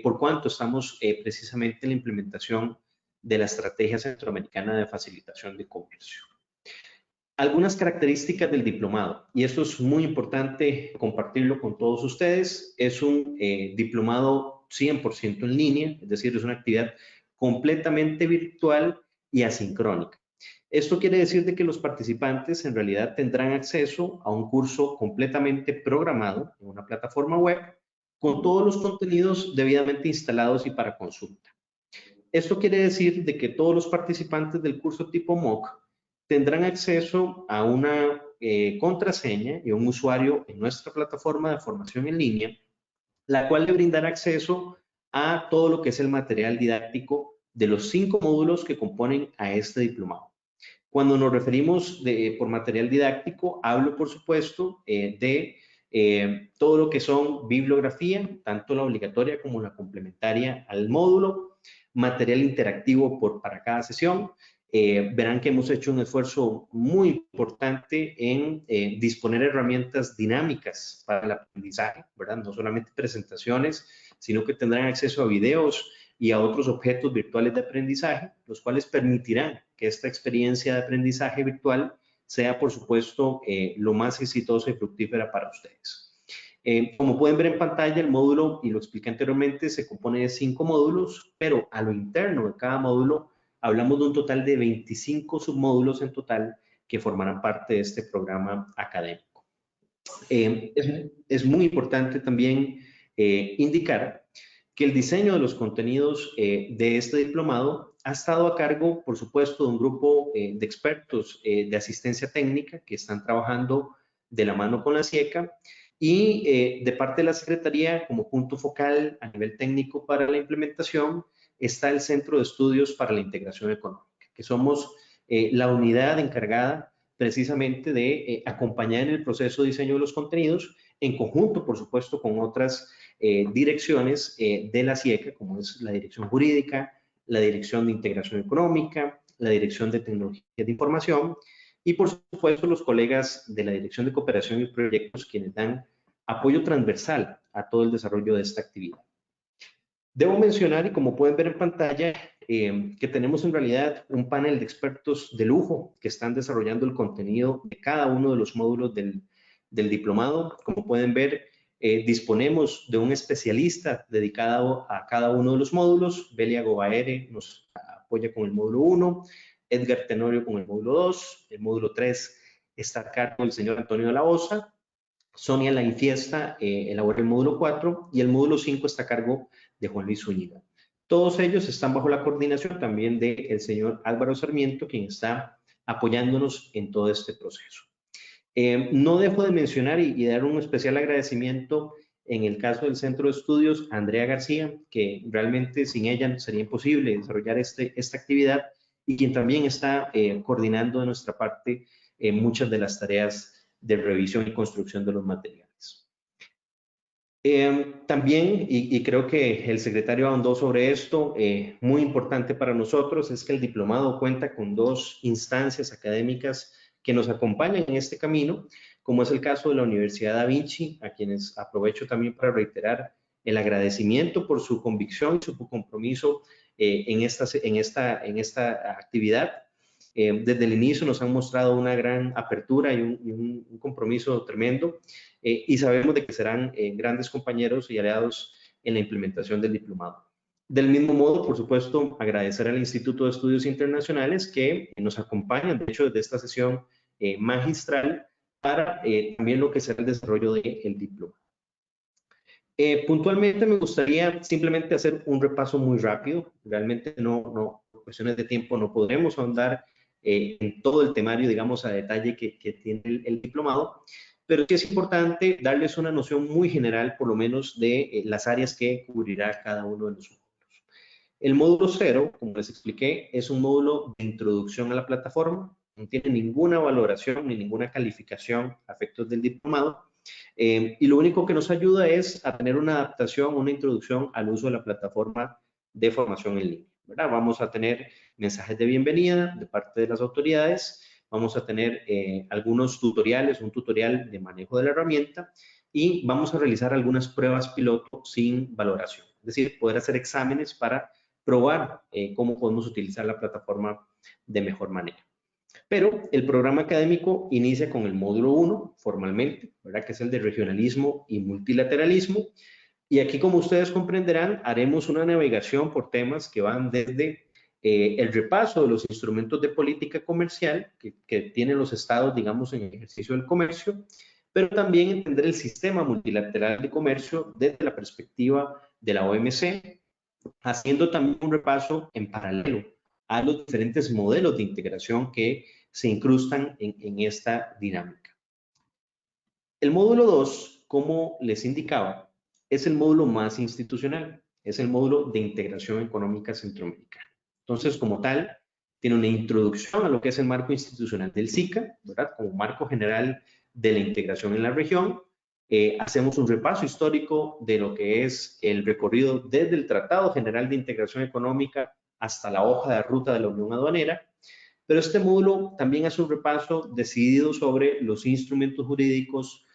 S7: por cuanto estamos precisamente en la implementación de la estrategia centroamericana de facilitación de comercio. Algunas características del diplomado, y esto es muy importante compartirlo con todos ustedes. Es un diplomado 100% en línea, es decir, es una actividad completamente virtual y asincrónica. Esto quiere decir de que los participantes en realidad tendrán acceso a un curso completamente programado en una plataforma web con todos los contenidos debidamente instalados y para consulta. Esto quiere decir de que todos los participantes del curso tipo MOOC tendrán acceso a una contraseña y un usuario en nuestra plataforma de formación en línea, la cual le brindará acceso a todo lo que es el material didáctico de los 5 módulos que componen a este diplomado. Cuando nos referimos por material didáctico, hablo, por supuesto, de todo lo que son bibliografía, tanto la obligatoria como la complementaria al módulo, material interactivo para cada sesión. Verán que hemos hecho un esfuerzo muy importante en disponer herramientas dinámicas para el aprendizaje, ¿verdad? No solamente presentaciones, sino que tendrán acceso a videos y a otros objetos virtuales de aprendizaje, los cuales permitirán que esta experiencia de aprendizaje virtual sea, por supuesto, lo más exitosa y fructífera para ustedes. Como pueden ver en pantalla, el módulo, y lo expliqué anteriormente, se compone de 5 módulos, pero a lo interno de cada módulo hablamos de un total de 25 submódulos en total que formarán parte de este programa académico. Es muy importante también indicar que el diseño de los contenidos de este diplomado ha estado a cargo, por supuesto, de un grupo de expertos de asistencia técnica que están trabajando de la mano con la SIECA, y de parte de la Secretaría, como punto focal a nivel técnico para la implementación, está el Centro de Estudios para la Integración Económica, que somos la unidad encargada precisamente de acompañar en el proceso de diseño de los contenidos, en conjunto, por supuesto, con otras direcciones de la SIECA, como es la Dirección Jurídica, la Dirección de Integración Económica, la Dirección de Tecnología de Información y, por supuesto, los colegas de la Dirección de Cooperación y Proyectos, quienes dan apoyo transversal a todo el desarrollo de esta actividad. Debo mencionar, y como pueden ver en pantalla, que tenemos en realidad un panel de expertos de lujo que están desarrollando el contenido de cada uno de los módulos del diplomado. Como pueden ver, disponemos de un especialista dedicado a cada uno de los módulos. Belia Gobaere nos apoya con el módulo 1, Edgar Tenorio con el módulo 2, el módulo 3 está a cargo del señor Antonio de la Osa, Sonia La Infiesta elabora el módulo 4 y el módulo 5 está a cargo de Juan Luis Zúñiga. Todos ellos están bajo la coordinación también del señor Álvaro Sarmiento, quien está apoyándonos en todo este proceso. No dejo de mencionar y dar un especial agradecimiento en el caso del Centro de Estudios a Andrea García, que realmente sin ella sería imposible desarrollar esta actividad, y quien también está coordinando de nuestra parte muchas de las tareas de revisión y construcción de los materiales. También, y creo que el secretario ahondó sobre esto, muy importante para nosotros es que el diplomado cuenta con 2 instancias académicas que nos acompañan en este camino, como es el caso de la Universidad Da Vinci, a quienes aprovecho también para reiterar el agradecimiento por su convicción y su compromiso en esta actividad. Desde el inicio nos han mostrado una gran apertura y un compromiso tremendo, y sabemos de que serán grandes compañeros y aliados en la implementación del diplomado. Del mismo modo, por supuesto, agradecer al Instituto de Estudios Internacionales que nos acompañan, de hecho, desde esta sesión magistral para también lo que será el desarrollo del diploma. Puntualmente me gustaría simplemente hacer un repaso muy rápido. Realmente por cuestiones de tiempo no podremos ahondar en todo el temario, digamos, a detalle que tiene el diplomado, pero sí es importante darles una noción muy general, por lo menos, de las áreas que cubrirá cada uno de los módulos. El módulo 0, como les expliqué, es un módulo de introducción a la plataforma, no tiene ninguna valoración ni ninguna calificación a efectos del diplomado, y lo único que nos ayuda es a tener una adaptación, una introducción al uso de la plataforma de formación en línea, ¿verdad? Vamos a tener mensajes de bienvenida de parte de las autoridades, vamos a tener algunos tutoriales, un tutorial de manejo de la herramienta, y vamos a realizar algunas pruebas piloto sin valoración, es decir, poder hacer exámenes para probar cómo podemos utilizar la plataforma de mejor manera. Pero el programa académico inicia con el módulo 1, formalmente, ¿verdad? Que es el de regionalismo y multilateralismo. Y aquí, como ustedes comprenderán, haremos una navegación por temas que van desde el repaso de los instrumentos de política comercial que tienen los estados, digamos, en el ejercicio del comercio, pero también entender el sistema multilateral de comercio desde la perspectiva de la OMC, haciendo también un repaso en paralelo a los diferentes modelos de integración que se incrustan en esta dinámica. El módulo 2, como les indicaba, es el módulo más institucional, es el módulo de integración económica centroamericana. Entonces, como tal, tiene una introducción a lo que es el marco institucional del SICA, ¿verdad? Como marco general de la integración en la región. Hacemos un repaso histórico de lo que es el recorrido desde el Tratado General de Integración Económica hasta la hoja de ruta de la Unión Aduanera, pero este módulo también hace un repaso decidido sobre los instrumentos jurídicos,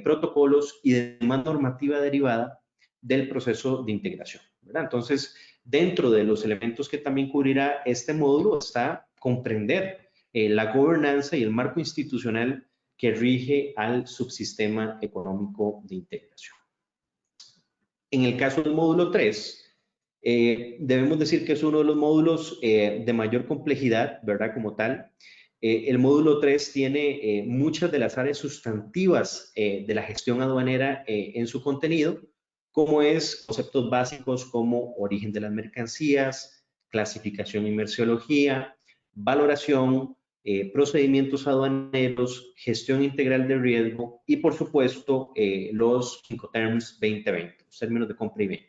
S7: protocolos y demás normativa derivada del proceso de integración, ¿verdad? Entonces, dentro de los elementos que también cubrirá este módulo está comprender la gobernanza y el marco institucional que rige al subsistema económico de integración. En el caso del módulo 3, debemos decir que es uno de los módulos de mayor complejidad, ¿verdad? Como tal, el módulo 3 tiene muchas de las áreas sustantivas de la gestión aduanera en su contenido, como es conceptos básicos como origen de las mercancías, clasificación y merciología, valoración, procedimientos aduaneros, gestión integral de riesgo y, por supuesto, los Incoterms 2020, los términos de compra y venta.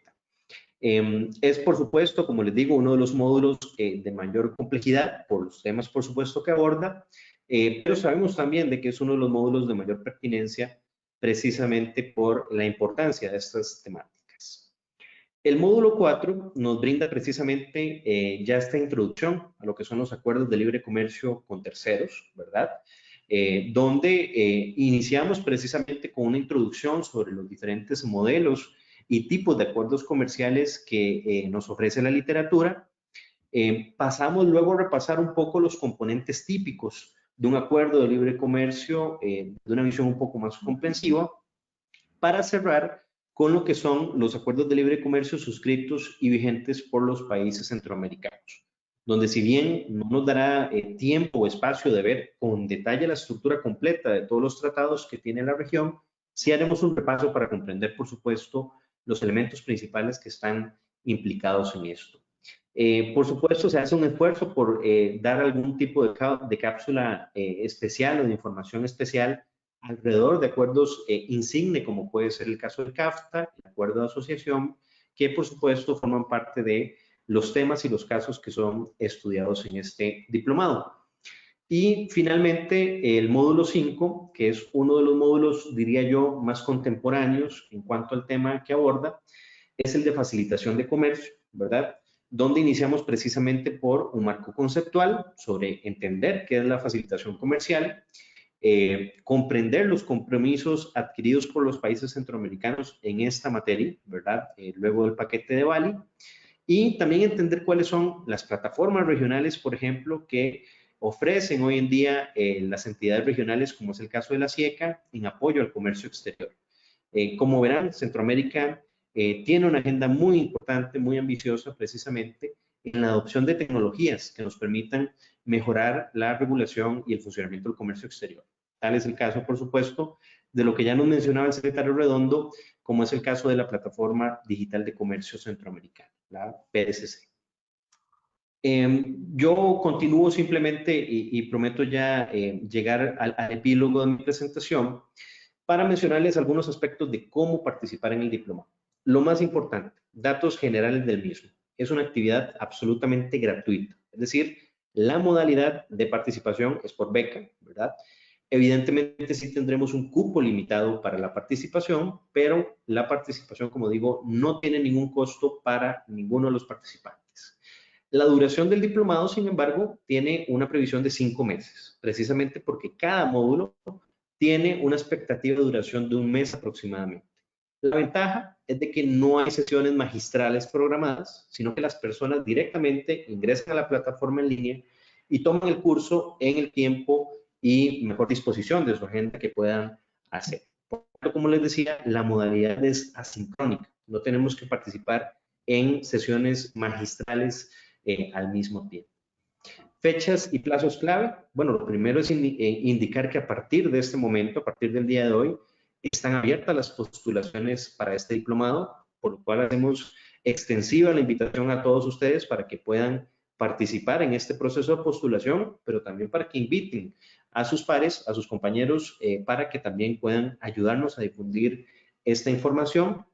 S7: Es, por supuesto, como les digo, uno de los módulos de mayor complejidad por los temas, por supuesto, que aborda, pero sabemos también de que es uno de los módulos de mayor pertinencia precisamente por la importancia de estas temáticas. El módulo 4 nos brinda precisamente ya esta introducción a lo que son los acuerdos de libre comercio con terceros, ¿verdad? Donde iniciamos precisamente con una introducción sobre los diferentes modelos y tipos de acuerdos comerciales que nos ofrece la literatura. Pasamos luego a repasar un poco los componentes típicos de un acuerdo de libre comercio, de una visión un poco más comprensiva, para cerrar con lo que son los acuerdos de libre comercio suscritos y vigentes por los países centroamericanos, donde si bien no nos dará tiempo o espacio de ver con detalle la estructura completa de todos los tratados que tiene la región, sí haremos un repaso para comprender, por supuesto, los elementos principales que están implicados en esto. Por supuesto, se hace un esfuerzo por dar algún tipo de cápsula especial o de información especial alrededor de acuerdos insigne, como puede ser el caso del CAFTA, el acuerdo de asociación, que por supuesto forman parte de los temas y los casos que son estudiados en este diplomado. Y finalmente el módulo 5, que es uno de los módulos, diría yo, más contemporáneos en cuanto al tema que aborda, es el de facilitación de comercio, ¿verdad? Donde iniciamos precisamente por un marco conceptual sobre entender qué es la facilitación comercial comprender los compromisos adquiridos por los países centroamericanos en esta materia, ¿verdad? Luego del paquete de Bali, y también entender cuáles son las plataformas regionales, por ejemplo, que ofrecen hoy en día las entidades regionales, como es el caso de la CIECA, en apoyo al comercio exterior. Como verán, Centroamérica tiene una agenda muy importante, muy ambiciosa, precisamente en la adopción de tecnologías que nos permitan mejorar la regulación y el funcionamiento del comercio exterior. Tal es el caso, por supuesto, de lo que ya nos mencionaba el secretario Redondo, como es el caso de la Plataforma Digital de Comercio Centroamericana, la PDCC. Yo continúo simplemente y prometo ya llegar al epílogo de mi presentación para mencionarles algunos aspectos de cómo participar en el diplomado. Lo más importante, datos generales del mismo. Es una actividad absolutamente gratuita, es decir, la modalidad de participación es por beca, ¿verdad? Evidentemente sí tendremos un cupo limitado para la participación, pero la participación, como digo, no tiene ningún costo para ninguno de los participantes. La duración del diplomado, sin embargo, tiene una previsión de 5 meses, precisamente porque cada módulo tiene una expectativa de duración de 1 mes aproximadamente. La ventaja es de que no hay sesiones magistrales programadas, sino que las personas directamente ingresan a la plataforma en línea y toman el curso en el tiempo y mejor disposición de su agenda que puedan hacer. Por ejemplo, como les decía, la modalidad es asincrónica. No tenemos que participar en sesiones magistrales al mismo tiempo. Fechas y plazos clave. Bueno, lo primero es indicar que a partir de este momento, a partir del día de hoy, están abiertas las postulaciones para este diplomado, por lo cual hacemos extensiva la invitación a todos ustedes para que puedan participar en este proceso de postulación, pero también para que inviten a sus pares, a sus compañeros, para que también puedan ayudarnos a difundir esta información.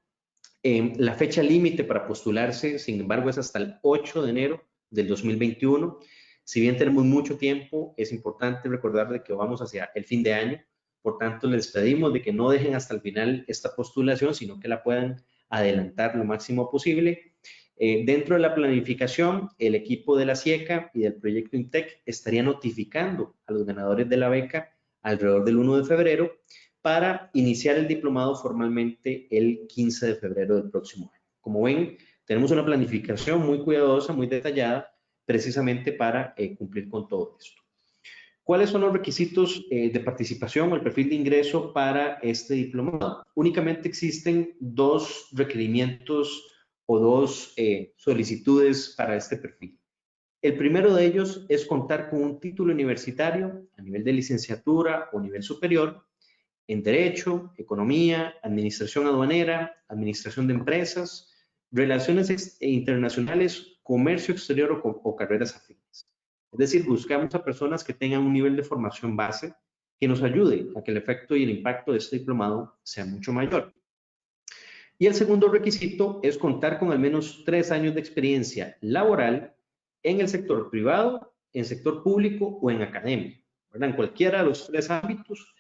S7: La fecha límite para postularse, sin embargo, es hasta el 8 de enero del 2021. Si bien tenemos mucho tiempo, es importante recordar de que vamos hacia el fin de año. Por tanto, les pedimos de que no dejen hasta el final esta postulación, sino que la puedan adelantar lo máximo posible. Dentro de la planificación, el equipo de la CIECA y del proyecto INTEC estaría notificando a los ganadores de la beca alrededor del 1 de febrero para iniciar el diplomado formalmente el 15 de febrero del próximo año. Como ven, tenemos una planificación muy cuidadosa, muy detallada, precisamente para cumplir con todo esto. ¿Cuáles son los requisitos de participación o el perfil de ingreso para este diplomado? Únicamente existen 2 requerimientos o 2 solicitudes para este perfil. El primero de ellos es contar con un título universitario a nivel de licenciatura o nivel superior en Derecho, Economía, Administración Aduanera, Administración de Empresas, Relaciones Internacionales, Comercio Exterior o carreras afines. Es decir, buscamos a personas que tengan un nivel de formación base que nos ayude a que el efecto y el impacto de este diplomado sea mucho mayor. Y el segundo requisito es contar con al menos 3 años de experiencia laboral en el sector privado, en sector público o en academia, ¿verdad? En cualquiera de los 3 ámbitos,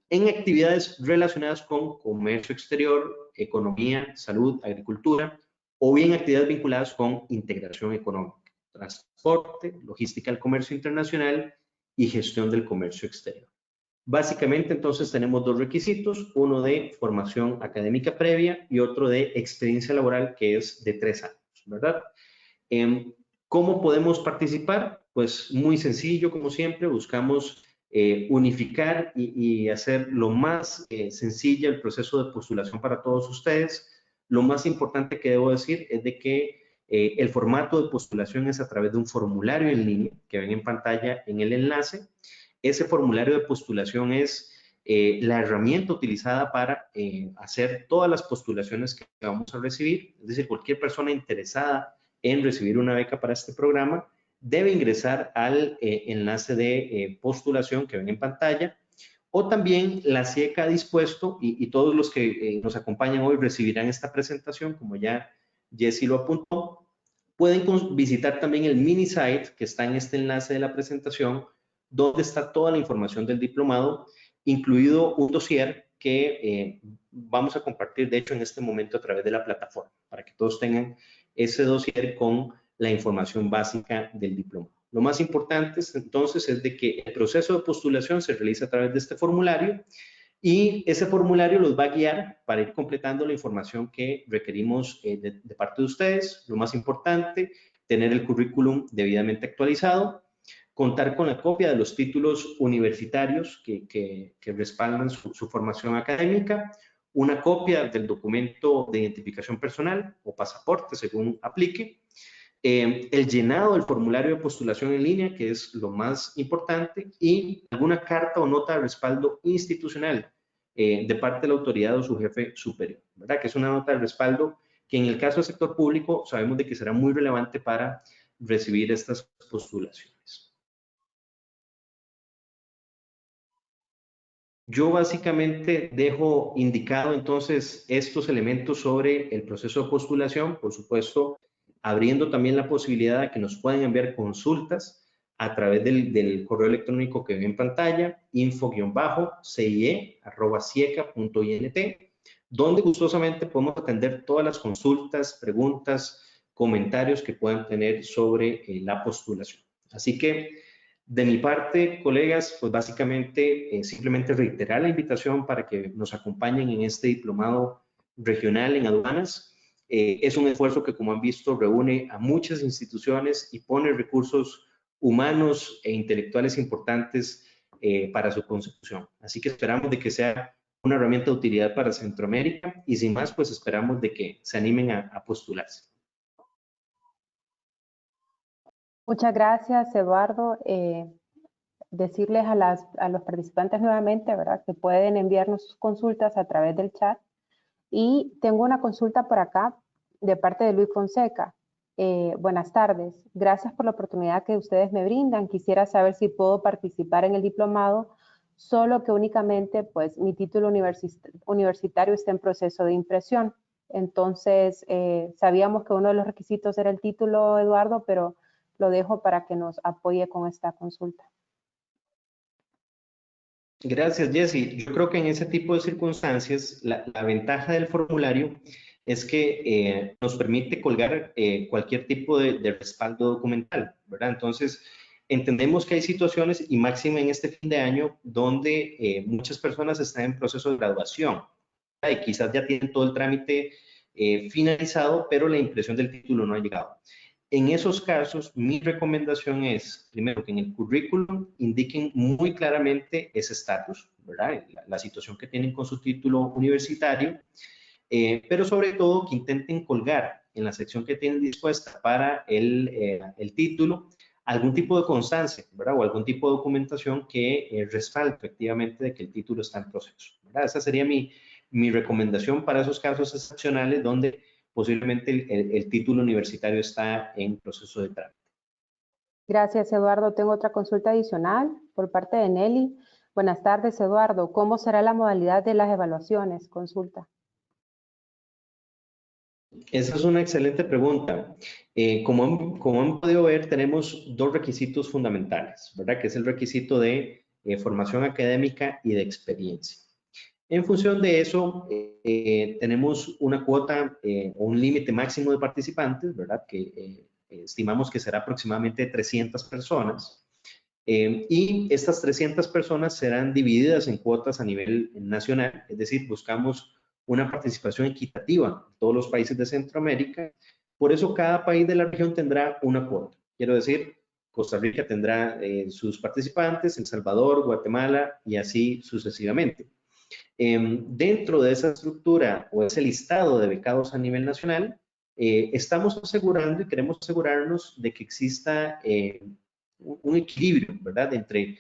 S7: en actividades relacionadas con comercio exterior, economía, salud, agricultura, o bien actividades vinculadas con integración económica, transporte, logística del comercio internacional y gestión del comercio exterior. Básicamente, entonces, tenemos 2 requisitos, uno de formación académica previa y otro de experiencia laboral, que es de 3 años, ¿verdad? ¿Cómo podemos participar? Pues muy sencillo, como siempre, buscamos unificar y hacer lo más sencillo el proceso de postulación para todos ustedes. Lo más importante que debo decir es de que el formato de postulación es a través de un formulario en línea que ven en pantalla en el enlace. Ese formulario de postulación es la herramienta utilizada para hacer todas las postulaciones que vamos a recibir. Es decir, cualquier persona interesada en recibir una beca para este programa debe ingresar al enlace de postulación que ven en pantalla, o también la CIECA ha dispuesto, y todos los que nos acompañan hoy recibirán esta presentación, como ya Jessy lo apuntó, pueden visitar también el mini site que está en este enlace de la presentación, donde está toda la información del diplomado, incluido un dossier que vamos a compartir, de hecho, en este momento a través de la plataforma, para que todos tengan ese dossier con la información básica del diplomado. lo más importante entonces es de que el proceso de postulación se realiza a través de este formulario y ese formulario los va a guiar para ir completando la información que requerimos de parte de ustedes. Lo más importante, tener el currículum debidamente actualizado, contar con la copia de los títulos universitarios que respaldan su formación académica, una copia del documento de identificación personal o pasaporte, según aplique, el llenado del formulario de postulación en línea, que es lo más importante, y alguna carta o nota de respaldo institucional de parte de la autoridad o su jefe superior, ¿verdad? Que es una nota de respaldo que en el caso del sector público sabemos de que será muy relevante para recibir estas postulaciones. Yo básicamente dejo indicado entonces estos elementos sobre el proceso de postulación, por supuesto, abriendo también la posibilidad de que nos puedan enviar consultas a través del correo electrónico que ven en pantalla, info-cie@cieca.int, donde gustosamente podemos atender todas las consultas, preguntas, comentarios que puedan tener sobre la postulación. Así que, de mi parte, colegas, pues básicamente simplemente reiterar la invitación para que nos acompañen en este diplomado regional en aduanas. Es un esfuerzo que, como han visto, reúne a muchas instituciones y pone recursos humanos e intelectuales importantes para su consecución. Así que esperamos de que sea una herramienta de utilidad para Centroamérica y sin más, pues esperamos de que se animen a postularse.
S1: Muchas gracias, Eduardo. Decirles a los participantes nuevamente, ¿verdad?, que pueden enviarnos sus consultas a través del chat. Y tengo una consulta por acá de parte de Luis Fonseca. Buenas tardes. Gracias por la oportunidad que ustedes me brindan. Quisiera saber si puedo participar en el diplomado, solo que únicamente pues mi título universitario está en proceso de impresión. Entonces, sabíamos que uno de los requisitos era el título, Eduardo, pero lo dejo para que nos apoye con esta consulta.
S7: Gracias, Jessy. Yo creo que en ese tipo de circunstancias, la ventaja del formulario es que nos permite colgar cualquier tipo de respaldo documental, ¿verdad? Entonces, entendemos que hay situaciones, y máxima en este fin de año, donde muchas personas están en proceso de graduación, ¿verdad? Y quizás ya tienen todo el trámite finalizado, pero la impresión del título no ha llegado. En esos casos, mi recomendación es, primero, que en el currículum indiquen muy claramente ese estatus, ¿verdad? La situación que tienen con su título universitario, pero sobre todo que intenten colgar en la sección que tienen dispuesta para el título algún tipo de constancia, ¿verdad? O algún tipo de documentación que respalde efectivamente de que el título está en proceso, ¿verdad? Esa sería mi recomendación para esos casos excepcionales donde posiblemente el título universitario está en proceso de trámite.
S1: Gracias, Eduardo. Tengo otra consulta adicional por parte de Nelly. Buenas tardes, Eduardo. ¿Cómo será la modalidad de las evaluaciones? Consulta.
S7: Esa es una excelente pregunta. Como han podido ver, tenemos dos requisitos fundamentales, ¿verdad? Que es el requisito de formación académica y de experiencia. En función de eso, tenemos una cuota o un límite máximo de participantes, ¿verdad? Que estimamos que será aproximadamente 300 personas. Y estas 300 personas serán divididas en cuotas a nivel nacional, es decir, buscamos una participación equitativa en todos los países de Centroamérica. Por eso cada país de la región tendrá una cuota. Quiero decir, Costa Rica tendrá sus participantes, El Salvador, Guatemala y así sucesivamente. Dentro de esa estructura o ese listado de becados a nivel nacional, estamos asegurando y queremos asegurarnos de que exista un equilibrio, ¿verdad?, entre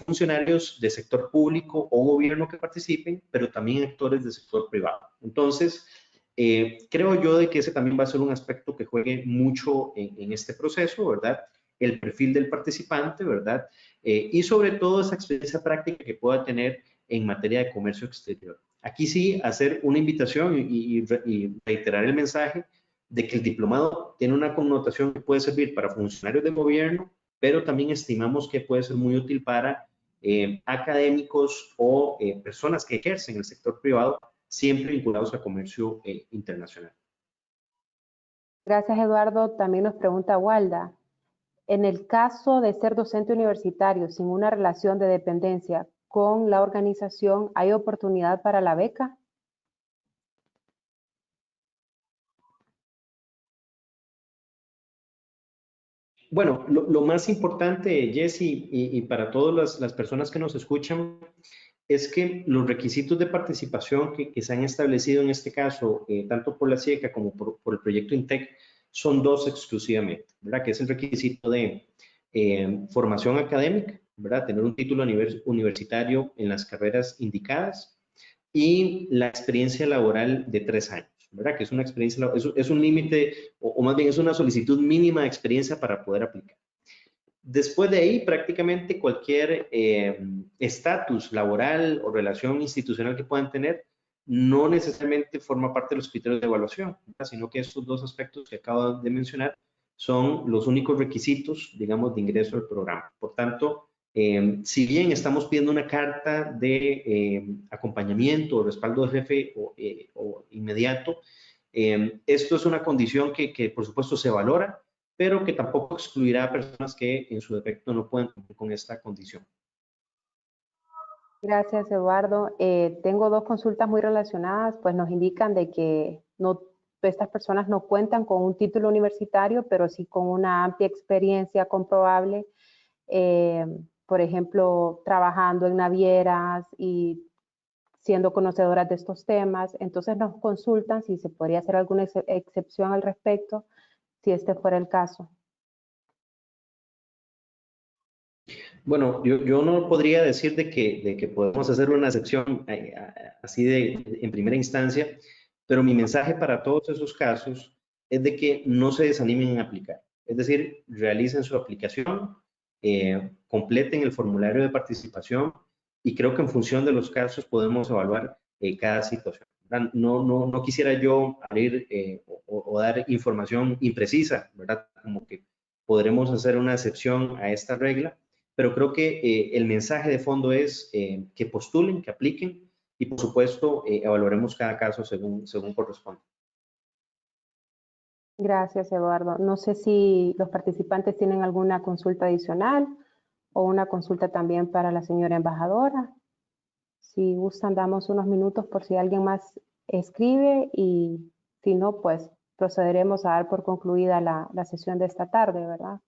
S7: funcionarios de sector público o gobierno que participen, pero también actores del sector privado. Entonces, creo yo de que ese también va a ser un aspecto que juegue mucho en este proceso, ¿verdad? El perfil del participante, ¿verdad? Y sobre todo esa experiencia práctica que pueda tener en materia de comercio exterior. Aquí sí, hacer una invitación y reiterar el mensaje de que el diplomado tiene una connotación que puede servir para funcionarios de gobierno, pero también estimamos que puede ser muy útil para académicos o personas que ejercen el sector privado, siempre vinculados a comercio internacional.
S1: Gracias, Eduardo. También nos pregunta Walda. En el caso de ser docente universitario sin una relación de dependencia con la organización, ¿hay oportunidad para la beca?
S7: Bueno, lo más importante, Jessy, y para todas las personas que nos escuchan, es que los requisitos de participación que se han establecido en este caso, tanto por la SIECA como por el proyecto INTEC, son dos exclusivamente, ¿verdad? Que es el requisito de formación académica, ¿verdad? Tener un título universitario en las carreras indicadas y la experiencia laboral de 3 años, ¿verdad? Que es una experiencia, es un límite, o más bien es una solicitud mínima de experiencia para poder aplicar. Después de ahí, prácticamente cualquier estatus laboral o relación institucional que puedan tener no necesariamente forma parte de los criterios de evaluación, ¿verdad? Sino que estos dos aspectos que acabo de mencionar son los únicos requisitos, digamos, de ingreso al programa. Por tanto, si bien estamos pidiendo una carta de acompañamiento o respaldo del jefe o inmediato, esto es una condición que por supuesto se valora, pero que tampoco excluirá a personas que en su defecto no pueden cumplir con esta condición.
S1: Gracias, Eduardo. Tengo dos consultas muy relacionadas, pues nos indican de que estas personas no cuentan con un título universitario, pero sí con una amplia experiencia comprobable, por ejemplo, trabajando en navieras y siendo conocedoras de estos temas. Entonces nos consultan si se podría hacer alguna excepción al respecto, si este fuera el caso.
S7: Bueno, yo no podría decir de que podemos hacer una excepción así en primera instancia, pero mi mensaje para todos esos casos es de que no se desanimen en aplicar. Es decir, realicen su aplicación, completen el formulario de participación y creo que en función de los casos podemos evaluar cada situación. No quisiera yo abrir o dar información imprecisa, ¿verdad? Como que podremos hacer una excepción a esta regla, pero creo que el mensaje de fondo es que postulen, que apliquen y por supuesto evaluaremos cada caso según corresponde.
S1: Gracias, Eduardo. No sé si los participantes tienen alguna consulta adicional o una consulta también para la señora embajadora. Si gustan, damos unos minutos por si alguien más escribe y si no, pues procederemos a dar por concluida la sesión de esta tarde, ¿verdad?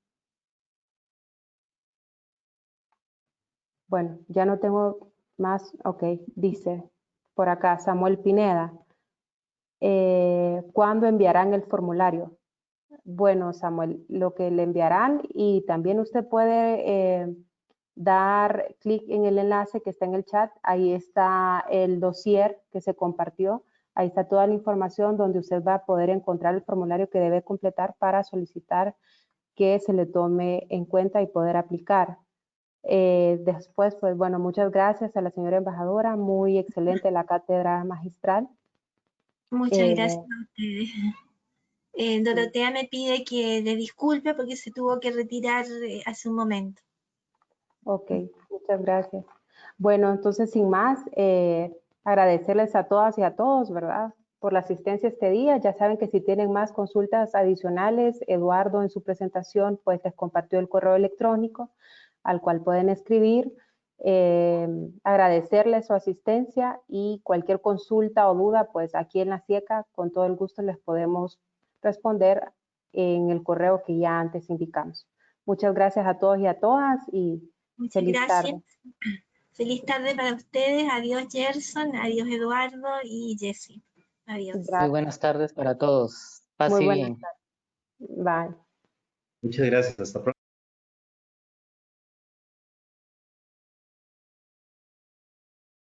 S1: Bueno, ya no tengo más. Ok, dice por acá Samuel Pineda. ¿Cuándo enviarán el formulario? Bueno, Samuel, lo que le enviarán, y también usted puede dar clic en el enlace que está en el chat. Ahí está el dossier que se compartió. Ahí está toda la información donde usted va a poder encontrar el formulario que debe completar para solicitar que se le tome en cuenta y poder aplicar. Después, pues bueno, muchas gracias a la señora embajadora. Muy excelente la cátedra magistral.
S6: Muchas gracias a ustedes. Dorotea me pide que le disculpe porque se tuvo que retirar hace un momento.
S1: Ok, muchas gracias. Bueno, entonces sin más, agradecerles a todas y a todos, ¿verdad? Por la asistencia este día. Ya saben que si tienen más consultas adicionales, Eduardo en su presentación pues les compartió el correo electrónico al cual pueden escribir. Agradecerles su asistencia y cualquier consulta o duda, pues aquí en la SIECA con todo el gusto les podemos responder en el correo que ya antes indicamos. Muchas gracias a todos y a todas y feliz tarde.
S6: Feliz tarde para ustedes. Adiós, Gerson. Adiós, Eduardo y Jessy. Adiós.
S1: Gracias.
S4: Muy buenas tardes para todos. Pase bien.
S1: Bye.
S7: Muchas gracias. Hasta pronto.